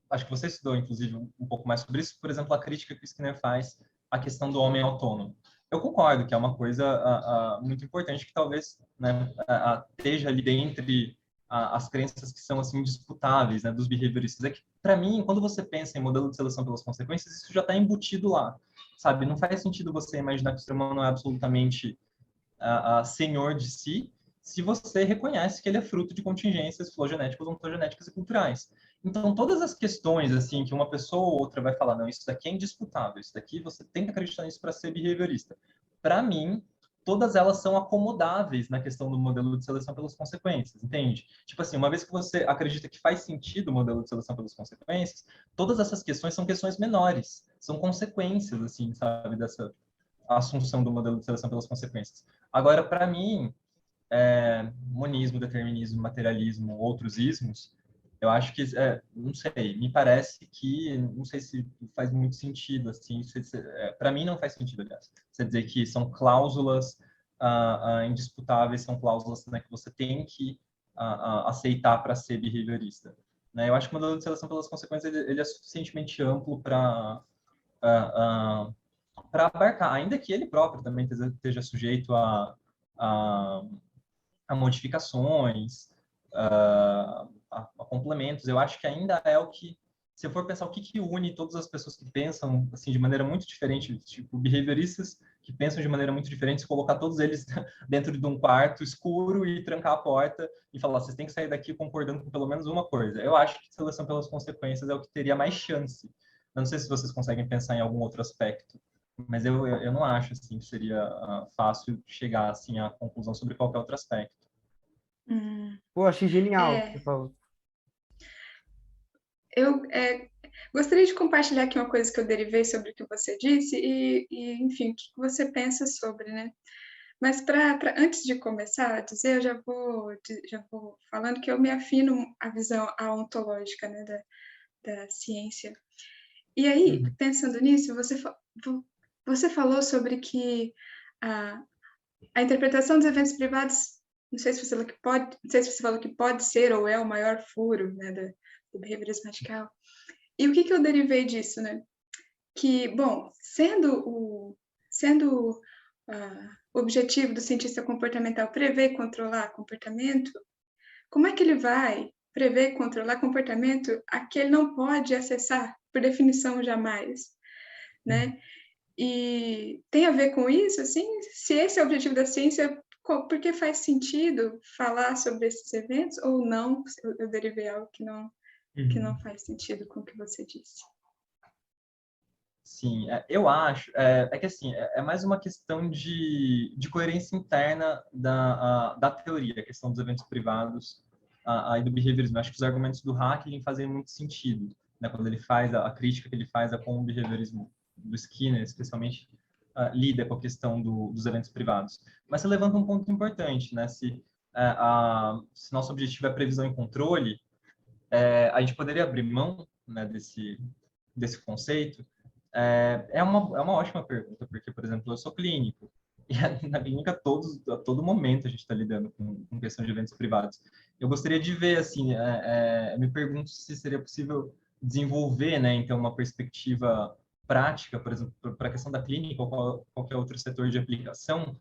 acho que você estudou, inclusive, um pouco mais sobre isso. Por exemplo, a crítica que o Skinner faz à questão do homem autônomo. Eu concordo que é uma coisa muito importante que talvez, né, esteja ali dentre as crenças que são assim indisputáveis, né, dos behavioristas. É que, para mim, quando você pensa em modelo de seleção pelas consequências, isso já está embutido lá, sabe? Não faz sentido você imaginar que o ser humano é absolutamente senhor de si, se você reconhece que ele é fruto de contingências filogenéticas, ontogenéticas e culturais. Então, todas as questões assim que uma pessoa ou outra vai falar, não, isso daqui é indisputável, isso daqui você tem que acreditar nisso para ser behaviorista. Para mim, todas elas são acomodáveis na questão do modelo de seleção pelas consequências, entende? Tipo assim, uma vez que você acredita que faz sentido o modelo de seleção pelas consequências, todas essas questões são questões menores, são consequências, assim, sabe, dessa assunção do modelo de seleção pelas consequências. Agora, para mim, monismo, determinismo, materialismo, outros ismos, eu acho que, não sei, me parece que, não sei se faz muito sentido, assim, para mim não faz sentido, aliás, você dizer que são cláusulas indisputáveis, são cláusulas, né, que você tem que aceitar para ser behaviorista. Né? Eu acho que o modelo de seleção pelas consequências ele é suficientemente amplo para abarcar, ainda que ele próprio também esteja sujeito a, a modificações, a complementos. Eu acho que ainda é o que, se eu for pensar o que une todas as pessoas que pensam assim de maneira muito diferente, tipo behavioristas que pensam de maneira muito diferente, se colocar todos eles dentro de um quarto escuro e trancar a porta e falar, vocês têm que sair daqui concordando com pelo menos uma coisa. Eu acho que seleção pelas consequências é o que teria mais chance. Eu não sei se vocês conseguem pensar em algum outro aspecto, mas eu não acho assim que seria fácil chegar assim à conclusão sobre qualquer outro aspecto. Pô, achei genial o que você É, falou. eu gostaria de compartilhar aqui uma coisa que eu derivei sobre o que você disse enfim, o que você pensa sobre, né? Mas antes de começar a dizer, eu já vou falando que eu me afino à visão ontológica, né, da ciência. E aí, Uhum. pensando nisso, você falou sobre que a, a interpretação dos eventos privados, não sei se você falou que pode, não sei se você falou que pode ser ou é o maior furo, né, do behaviorismo radical. E o que eu derivei disso, né? Que, bom, sendo o objetivo do cientista comportamental prever e controlar comportamento, como é que ele vai prever e controlar comportamento a que ele não pode acessar, por definição, jamais, né? E tem a ver com isso, assim, se esse é o objetivo da ciência, porque faz sentido falar sobre esses eventos ou não? Eu derivei algo que não Uhum. faz sentido com o que você disse. Sim, eu acho, que assim, é mais uma questão de coerência interna da teoria, a questão dos eventos privados e do behaviorismo. Acho que os argumentos do Hacking fazem muito sentido, né, quando ele faz a crítica que ele faz a como o behaviorismo do Skinner, especialmente, lida com a questão dos eventos privados. Mas você levanta um ponto importante, né, se nosso objetivo é previsão e controle, a gente poderia abrir mão, né, desse conceito. É uma ótima pergunta, porque, por exemplo, eu sou clínico, e na clínica a todo momento a gente está lidando com questão de eventos privados. Eu gostaria de ver, assim, me pergunto se seria possível desenvolver, né, então, uma perspectiva prática, por exemplo, para a questão da clínica ou qualquer outro setor de aplicação,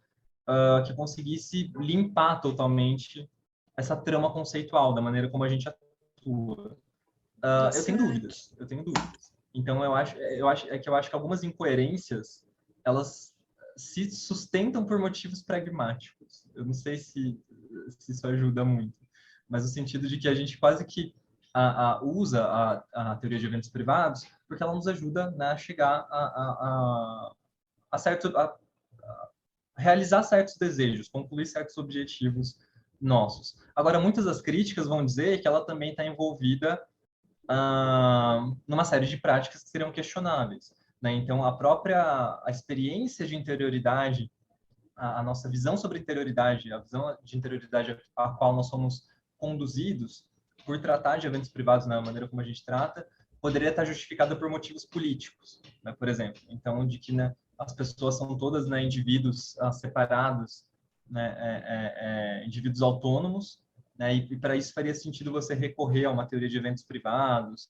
que conseguisse limpar totalmente essa trama conceitual, da maneira como a gente atua. Eu tenho Nossa, dúvidas, eu tenho dúvidas. Então, eu acho que algumas incoerências, elas se sustentam por motivos pragmáticos. Eu não sei se isso ajuda muito, mas no sentido de que a gente quase que usa a teoria de eventos privados porque ela nos ajuda, né, a chegar a realizar certos desejos, concluir certos objetivos nossos. Agora, muitas das críticas vão dizer que ela também está envolvida numa série de práticas que seriam questionáveis, né? Então, a experiência de interioridade, a nossa visão sobre interioridade, a visão de interioridade a qual nós somos conduzidos por tratar de eventos privados na maneira como a gente trata, poderia estar justificada por motivos políticos, né? Por exemplo. Então, de que, né, as pessoas são todas, né, indivíduos separados, né, indivíduos autônomos, né, e para isso faria sentido você recorrer a uma teoria de eventos privados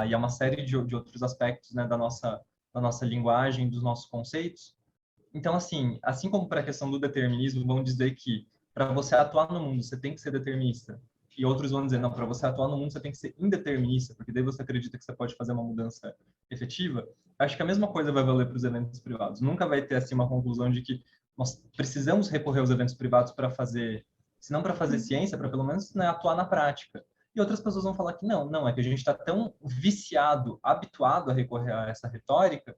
e a uma série de outros aspectos, né, da nossa linguagem, dos nossos conceitos. Então, assim como para a questão do determinismo, vão dizer que para você atuar no mundo você tem que ser determinista, e outros vão dizer, não, para você atuar no mundo você tem que ser indeterminista, porque daí você acredita que você pode fazer uma mudança efetiva. Acho que a mesma coisa vai valer para os eventos privados. Nunca vai ter assim uma conclusão de que nós precisamos recorrer aos eventos privados para fazer, se não para fazer ciência, para pelo menos, né, atuar na prática. E outras pessoas vão falar que não, é que a gente está tão viciado, habituado a recorrer a essa retórica,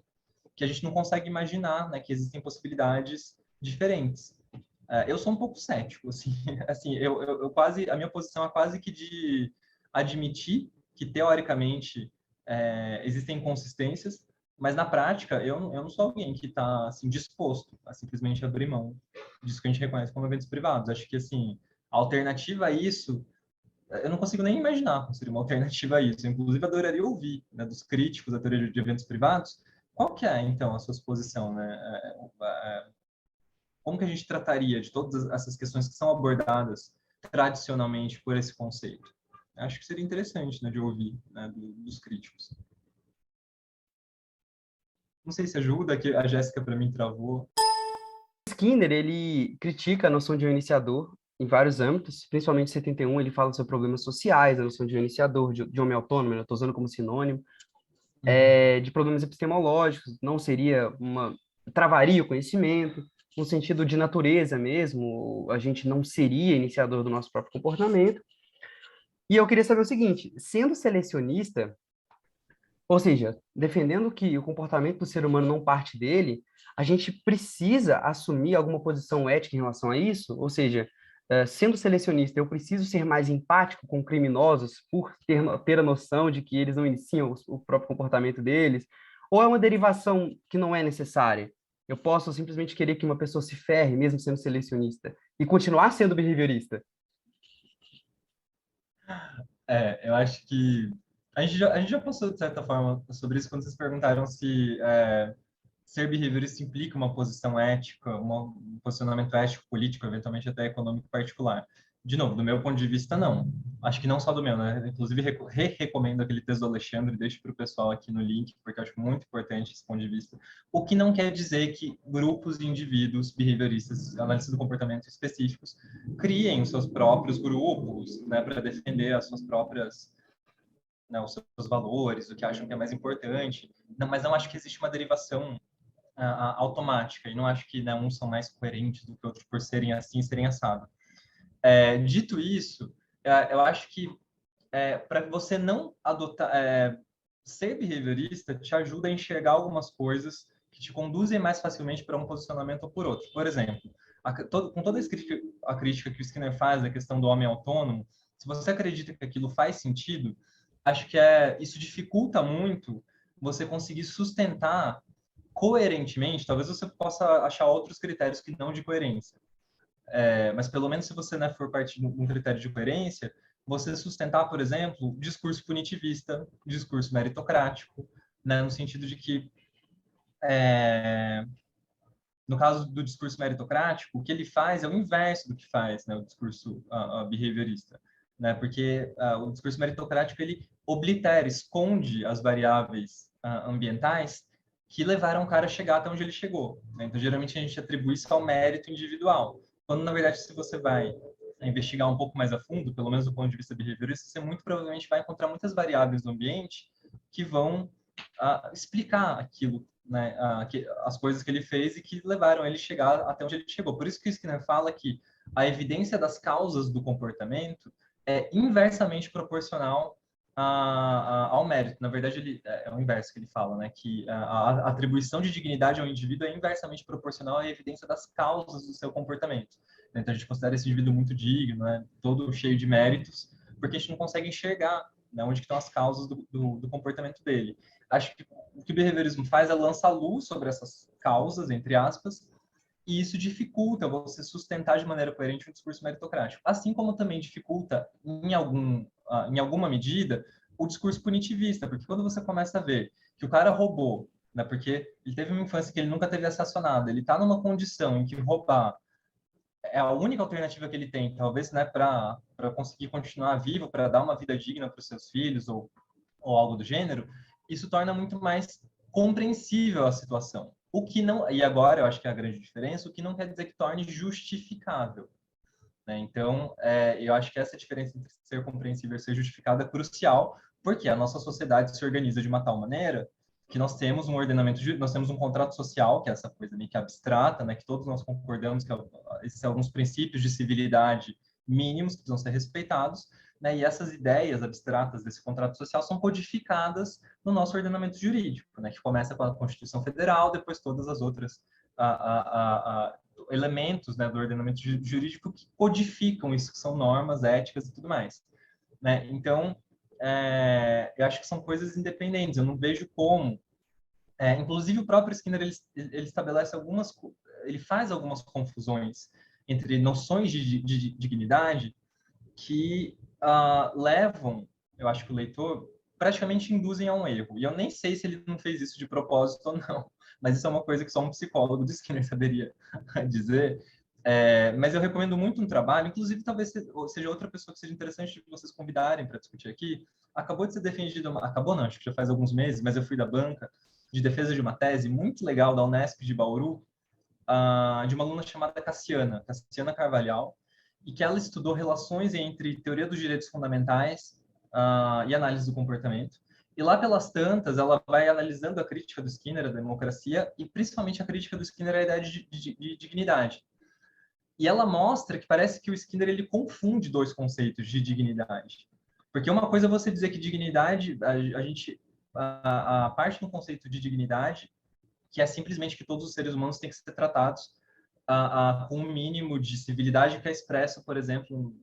que a gente não consegue imaginar, né, que existem possibilidades diferentes. Eu sou um pouco cético, assim, assim eu quase, a minha posição é quase que de admitir que, teoricamente, existem inconsistências, mas, na prática, eu não sou alguém que está, assim, disposto a simplesmente abrir mão disso que a gente reconhece como eventos privados. Acho que, assim, a alternativa a isso, eu não consigo nem imaginar como seria uma alternativa a isso. Eu, inclusive, adoraria ouvir, né, dos críticos da teoria de eventos privados, qual que é, então, a sua exposição, né? Como que a gente trataria de todas essas questões que são abordadas tradicionalmente por esse conceito? Acho que seria interessante, né, de ouvir, né, dos críticos. Não sei se ajuda, que a Jéssica para mim travou. Skinner, ele critica a noção de um iniciador em vários âmbitos, principalmente em 71, ele fala sobre problemas sociais, a noção de um iniciador, de homem autônomo, eu estou usando como sinônimo, Uhum. de problemas epistemológicos, não seria travaria o conhecimento, no sentido de natureza mesmo, a gente não seria iniciador do nosso próprio comportamento. E eu queria saber o seguinte, sendo selecionista, ou seja, defendendo que o comportamento do ser humano não parte dele, a gente precisa assumir alguma posição ética em relação a isso? Ou seja, sendo selecionista, eu preciso ser mais empático com criminosos por ter a noção de que eles não iniciam o próprio comportamento deles? Ou é uma derivação que não é necessária? Eu posso simplesmente querer que uma pessoa se ferre, mesmo sendo selecionista, e continuar sendo behaviorista? Eu acho que a gente já passou, de certa forma, sobre isso quando vocês perguntaram se ser behaviorista implica uma posição ética, um posicionamento ético, político, eventualmente até econômico particular. De novo, do meu ponto de vista, não. Acho que não só do meu, né? Inclusive, recomendo aquele texto do Alexandre, deixo para o pessoal aqui no link, porque eu acho muito importante esse ponto de vista. O que não quer dizer que grupos de indivíduos behavioristas, analistas do comportamento específicos, criem os seus próprios grupos, né, para defender as suas próprias, né, os seus valores, o que acham que é mais importante. Não, mas não acho que existe uma derivação automática, e não acho que, né, uns são mais coerentes do que outros por serem assim e serem assado. Dito isso, eu acho que para você não adotar, ser behaviorista te ajuda a enxergar algumas coisas que te conduzem mais facilmente para um posicionamento ou por outro. Por exemplo, com toda a crítica que o Skinner faz da questão do homem autônomo, se você acredita que aquilo faz sentido, acho que isso dificulta muito você conseguir sustentar coerentemente. Talvez você possa achar outros critérios que não de coerência. Mas pelo menos se você, né, for partir de um critério de coerência, você sustentar, por exemplo, discurso punitivista, discurso meritocrático, né, no sentido de que, no caso do discurso meritocrático, o que ele faz é o inverso do que faz, né, o discurso behaviorista, né, porque o discurso meritocrático ele oblitera, esconde as variáveis ambientais que levaram o cara a chegar até onde ele chegou, né? Então, geralmente, a gente atribui isso ao mérito individual, quando, na verdade, se você vai investigar um pouco mais a fundo, pelo menos do ponto de vista behaviorista, você muito provavelmente vai encontrar muitas variáveis no ambiente que vão explicar aquilo, né, as coisas que ele fez e que levaram ele a chegar até onde ele chegou. Por isso que o Skinner fala que a evidência das causas do comportamento é inversamente proporcional ao mérito. Na verdade, é o inverso que ele fala, né? Que a atribuição de dignidade ao indivíduo é inversamente proporcional à evidência das causas do seu comportamento. Então, a gente considera esse indivíduo muito digno, né? Todo cheio de méritos, porque a gente não consegue enxergar, né, onde estão as causas do comportamento dele. Acho que o que o behaviorismo faz é lançar luz sobre essas causas, entre aspas, e isso dificulta você sustentar de maneira coerente um discurso meritocrático. Assim como também dificulta, em alguma medida, o discurso punitivista, porque quando você começa a ver que o cara roubou, né, porque ele teve uma infância que ele nunca teve acesso a nada, ele está numa condição em que roubar é a única alternativa que ele tem, talvez, né, para conseguir continuar vivo, para dar uma vida digna para os seus filhos ou algo do gênero, isso torna muito mais compreensível a situação. O que não, e agora eu acho que é a grande diferença, o que não quer dizer que torne justificável, né? Então, eu acho que essa diferença entre ser compreensível e ser justificado é crucial, porque a nossa sociedade se organiza de uma tal maneira que nós temos um ordenamento, nós temos um contrato social, que é essa coisa meio que abstrata, né, que todos nós concordamos que esses são alguns princípios de civilidade mínimos que precisam ser respeitados, né, e essas ideias abstratas desse contrato social são codificadas no nosso ordenamento jurídico, né, que começa com a Constituição Federal, depois todas as outras elementos, né, do ordenamento jurídico que codificam isso, que são normas éticas e tudo mais, né? Então, eu acho que são coisas independentes. Eu não vejo como, inclusive o próprio Skinner ele estabelece ele faz algumas confusões entre noções de dignidade que levam, eu acho que o leitor praticamente induzem a um erro. E eu nem sei se ele não fez isso de propósito ou não, mas isso é uma coisa que só um psicólogo do Skinner saberia dizer. Mas eu recomendo muito um trabalho, inclusive talvez seja outra pessoa que seja interessante de vocês convidarem para discutir aqui. Acabou de ser defendido, acabou não, acho que já faz alguns meses, mas eu fui da banca de defesa de uma tese muito legal da Unesp de Bauru, de uma aluna chamada Cassiana Carvalhal, e que ela estudou relações entre teoria dos direitos fundamentais e análise do comportamento. E lá pelas tantas, ela vai analisando a crítica do Skinner à democracia e principalmente a crítica do Skinner à ideia de dignidade. E ela mostra que parece que o Skinner ele confunde dois conceitos de dignidade. Porque uma coisa é você dizer que dignidade, a parte do conceito de dignidade, que é simplesmente que todos os seres humanos têm que ser tratados com um mínimo de civilidade que é expresso, por exemplo,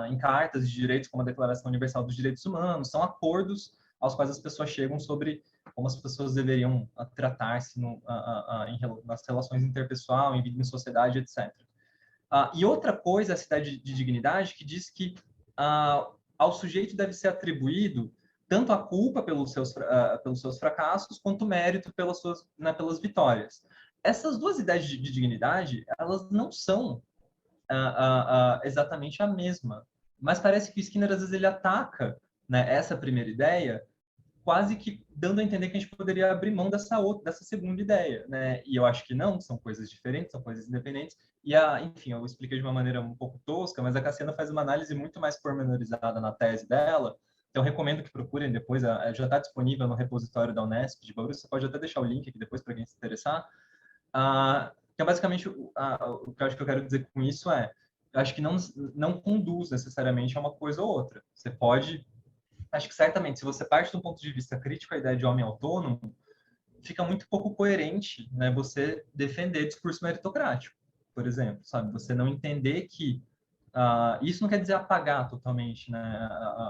em cartas de direitos, como a Declaração Universal dos Direitos Humanos, são acordos aos quais as pessoas chegam sobre como as pessoas deveriam tratar-se nas relações interpessoal, em vida em sociedade, etc. E outra coisa é a cidade de dignidade, que diz que ao sujeito deve ser atribuído tanto a culpa pelos seus fracassos, quanto o mérito pelas vitórias. Essas duas ideias de dignidade, elas não são exatamente a mesma. Mas parece que o Skinner, às vezes, ele ataca, né, essa primeira ideia, quase que dando a entender que a gente poderia abrir mão dessa segunda ideia, né? E eu acho que não, são coisas diferentes, são coisas independentes. Enfim, eu expliquei de uma maneira um pouco tosca, mas a Cassiana faz uma análise muito mais pormenorizada na tese dela. Então, recomendo que procurem depois, já está disponível no repositório da Unesp de Bauru, você pode até deixar o link aqui depois para quem se interessar. Então, basicamente, o que eu acho que eu quero dizer com isso eu acho que não conduz necessariamente a uma coisa ou outra. Você pode... Acho que certamente, se você parte de um ponto de vista crítico à ideia de homem autônomo, fica muito pouco coerente, né, você defender discurso meritocrático, por exemplo, sabe? Você não entender que isso não quer dizer apagar totalmente, né,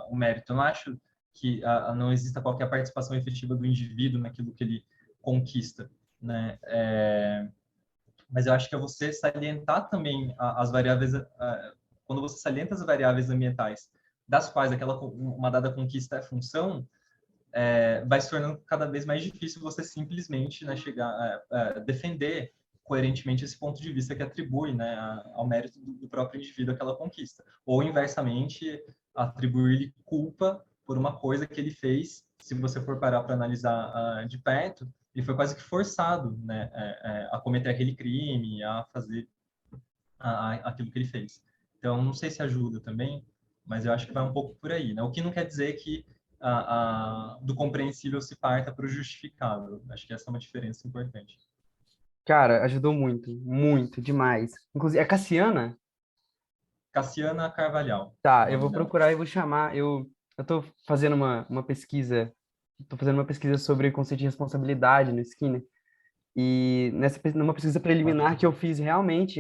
o mérito. Eu não acho que não exista qualquer participação efetiva do indivíduo naquilo que ele conquista, né? Mas eu acho que é você salientar também as variáveis, quando você salienta as variáveis ambientais, das quais uma dada conquista é função, vai se tornando cada vez mais difícil você simplesmente, né, chegar defender coerentemente esse ponto de vista que atribui, né, ao mérito do próprio indivíduo aquela conquista. Ou, inversamente, atribuir-lhe culpa por uma coisa que ele fez. Se você for parar para analisar de perto, ele foi quase que forçado, né, a cometer aquele crime, a fazer aquilo que ele fez. Então, não sei se ajuda também, mas eu acho que vai um pouco por aí, né? O que não quer dizer que do compreensível se parta para o justificável. Acho que essa é uma diferença importante. Cara, ajudou muito, muito, demais. Inclusive, é Cassiana? Cassiana Carvalhal, o Tá, eu nome vou dela. procurar e vou chamar. Eu tô fazendo uma pesquisa, tô fazendo uma pesquisa sobre conceito de responsabilidade no Skinner. E numa pesquisa preliminar que eu fiz, realmente,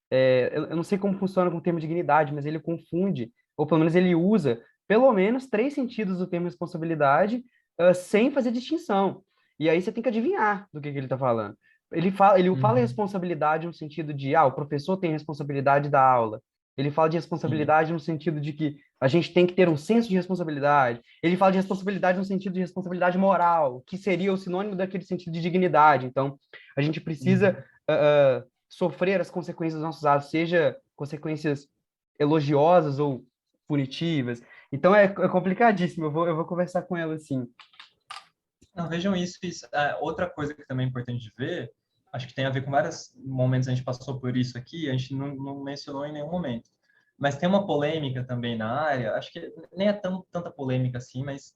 eu não sei como funciona com o termo dignidade, mas ele confunde, ou pelo menos ele usa, pelo menos três sentidos do termo responsabilidade, sem fazer distinção. E aí você tem que adivinhar do que ele está falando. Ele fala Uhum. responsabilidade no sentido de, o professor tem responsabilidade da aula. Ele fala de Sim. responsabilidade no sentido de que a gente tem que ter um senso de responsabilidade. Ele fala de responsabilidade no sentido de responsabilidade moral, que seria o sinônimo daquele sentido de dignidade. Então, a gente precisa Uhum. sofrer as consequências dos nossos atos, seja consequências elogiosas ou punitivas. Então, é complicadíssimo. Eu vou conversar com ela assim. Não, vejam isso. Outra coisa que também é importante de ver, acho que tem a ver com vários momentos a gente passou por isso aqui, a gente não mencionou em nenhum momento. Mas tem uma polêmica também na área, acho que nem é tanta polêmica assim, mas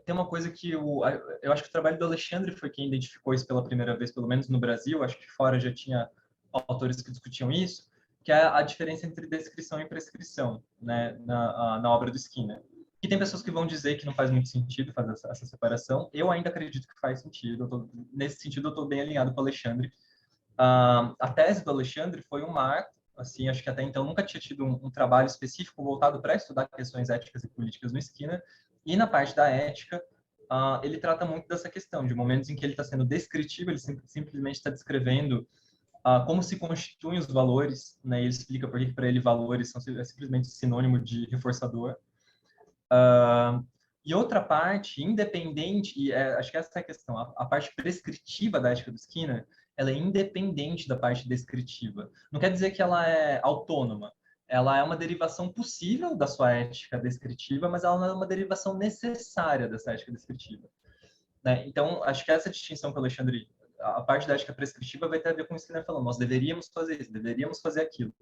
tem uma coisa que eu acho que o trabalho do Alexandre foi quem identificou isso pela primeira vez, pelo menos no Brasil, acho que fora já tinha autores que discutiam isso, que é a diferença entre descrição e prescrição, né, na obra do Skinner. E tem pessoas que vão dizer que não faz muito sentido fazer essa separação. Eu ainda acredito que faz sentido. Nesse sentido, eu estou bem alinhado com o Alexandre. A tese do Alexandre foi um marco. Assim, acho que até então nunca tinha tido um trabalho específico voltado para estudar questões éticas e políticas no Skinner. E na parte da ética, ele trata muito dessa questão, de momentos em que ele está sendo descritivo, ele simplesmente está descrevendo como se constituem os valores, né? Ele explica por que para ele valores são simplesmente sinônimo de reforçador. E outra parte, independente, acho que essa é a questão, a parte prescritiva da ética do Skinner, ela é independente da parte descritiva. Não quer dizer que ela é autônoma. Ela é uma derivação possível da sua ética descritiva, mas ela não é uma derivação necessária dessa ética descritiva. Né? Então, acho que essa distinção que o Alexandre, a parte da ética prescritiva vai ter a ver com o Skinner falando, nós deveríamos fazer isso, deveríamos fazer aquilo.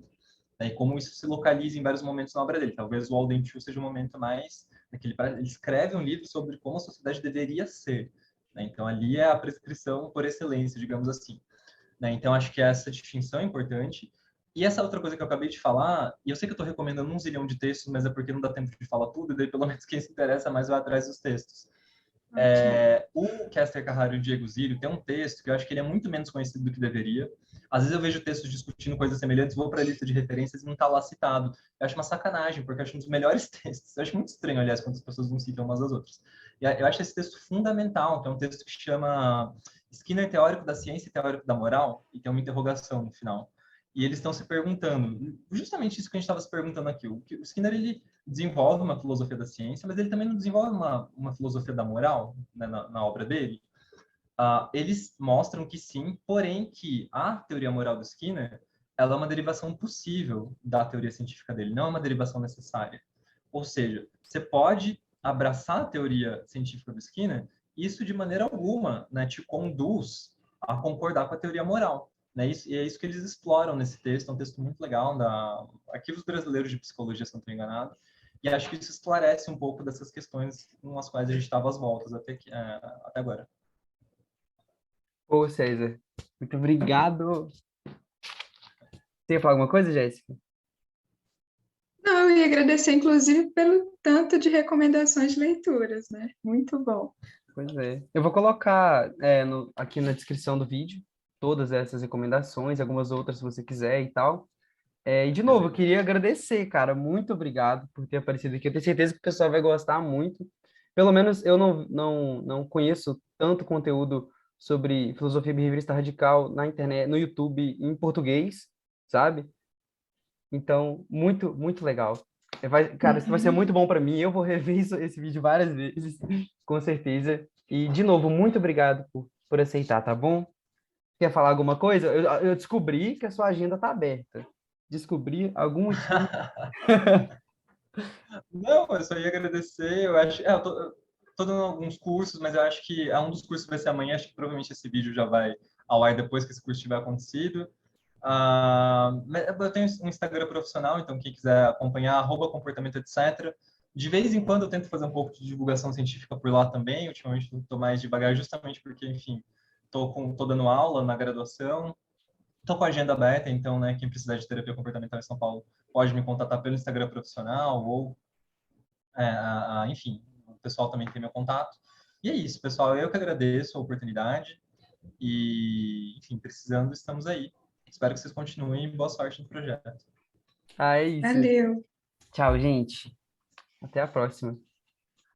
Né? E como isso se localiza em vários momentos na obra dele. Talvez o Alden Chu seja o momento mais ele escreve um livro sobre como a sociedade deveria ser. Né? Então, ali é a prescrição por excelência, digamos assim. Né? Então, acho que essa distinção é importante. E essa outra coisa que eu acabei de falar, e eu sei que eu estou recomendando 1 zilhão de textos, mas é porque não dá tempo de falar tudo, e daí pelo menos quem se interessa mais vai atrás dos textos. Ok. O Kester Carraro e o Diego Zílio tem um texto que eu acho que ele é muito menos conhecido do que deveria. Às vezes eu vejo textos discutindo coisas semelhantes, vou para a lista de referências e não está lá citado. Eu acho uma sacanagem, porque eu acho um dos melhores textos. Eu acho muito estranho, aliás, quando as pessoas não citam umas das outras. E eu acho esse texto fundamental, que é um texto que chama Skinner Teórico da Ciência e Teórico da Moral, e tem uma interrogação no final. E eles estão se perguntando, justamente isso que a gente estava se perguntando aqui. O Skinner, ele desenvolve uma filosofia da ciência, mas ele também não desenvolve uma filosofia da moral, né, na obra dele. Eles mostram que sim, porém que a teoria moral do Skinner ela é uma derivação possível da teoria científica dele, não é uma derivação necessária. Ou seja, você pode abraçar a teoria científica do Skinner, isso de maneira alguma, né, te conduz a concordar com a teoria moral. Né? E é isso que eles exploram nesse texto, é um texto muito legal da Arquivos Brasileiros de Psicologia, se não estou enganado, e acho que isso esclarece um pouco dessas questões com as quais a gente estava às voltas até agora. Ô, César, muito obrigado. Você ia falar alguma coisa, Jéssica? Não, eu ia agradecer, inclusive, pelo tanto de recomendações de leituras, né? Muito bom. Pois é. Eu vou colocar aqui na descrição do vídeo todas essas recomendações, algumas outras se você quiser e tal. E, de novo, eu Beleza. queria agradecer, cara. Muito obrigado por ter aparecido aqui. Eu tenho certeza que o pessoal vai gostar muito. Pelo menos eu não conheço tanto conteúdo sobre filosofia behaviorista radical na internet, no YouTube, em português, sabe? Então, muito, muito legal. Cara, isso vai ser Uhum. muito bom para mim. Eu vou rever esse vídeo várias vezes, com certeza. E, de novo, muito obrigado por aceitar, tá bom? Quer falar alguma coisa? Eu descobri que a sua agenda tá aberta. Descobri algum motivo. Não, eu só ia agradecer. Eu acho, eu tô dando alguns cursos, mas eu acho que um dos cursos vai ser amanhã. Acho que provavelmente esse vídeo já vai ao ar depois que esse curso tiver acontecido. Mas eu tenho um Instagram profissional, então quem quiser acompanhar, @comportamento, etc. De vez em quando eu tento fazer um pouco de divulgação científica por lá também. Ultimamente estou mais devagar, justamente porque, enfim, tô dando aula na graduação. Estou com a agenda aberta, então, né, quem precisar de terapia comportamental em São Paulo pode me contatar pelo Instagram profissional ou, enfim, o pessoal também tem meu contato. E é isso, pessoal. Eu que agradeço a oportunidade e, enfim, precisando, estamos aí. Espero que vocês continuem e boa sorte no projeto. Ah, é isso. Valeu. Tchau, gente. Até a próxima.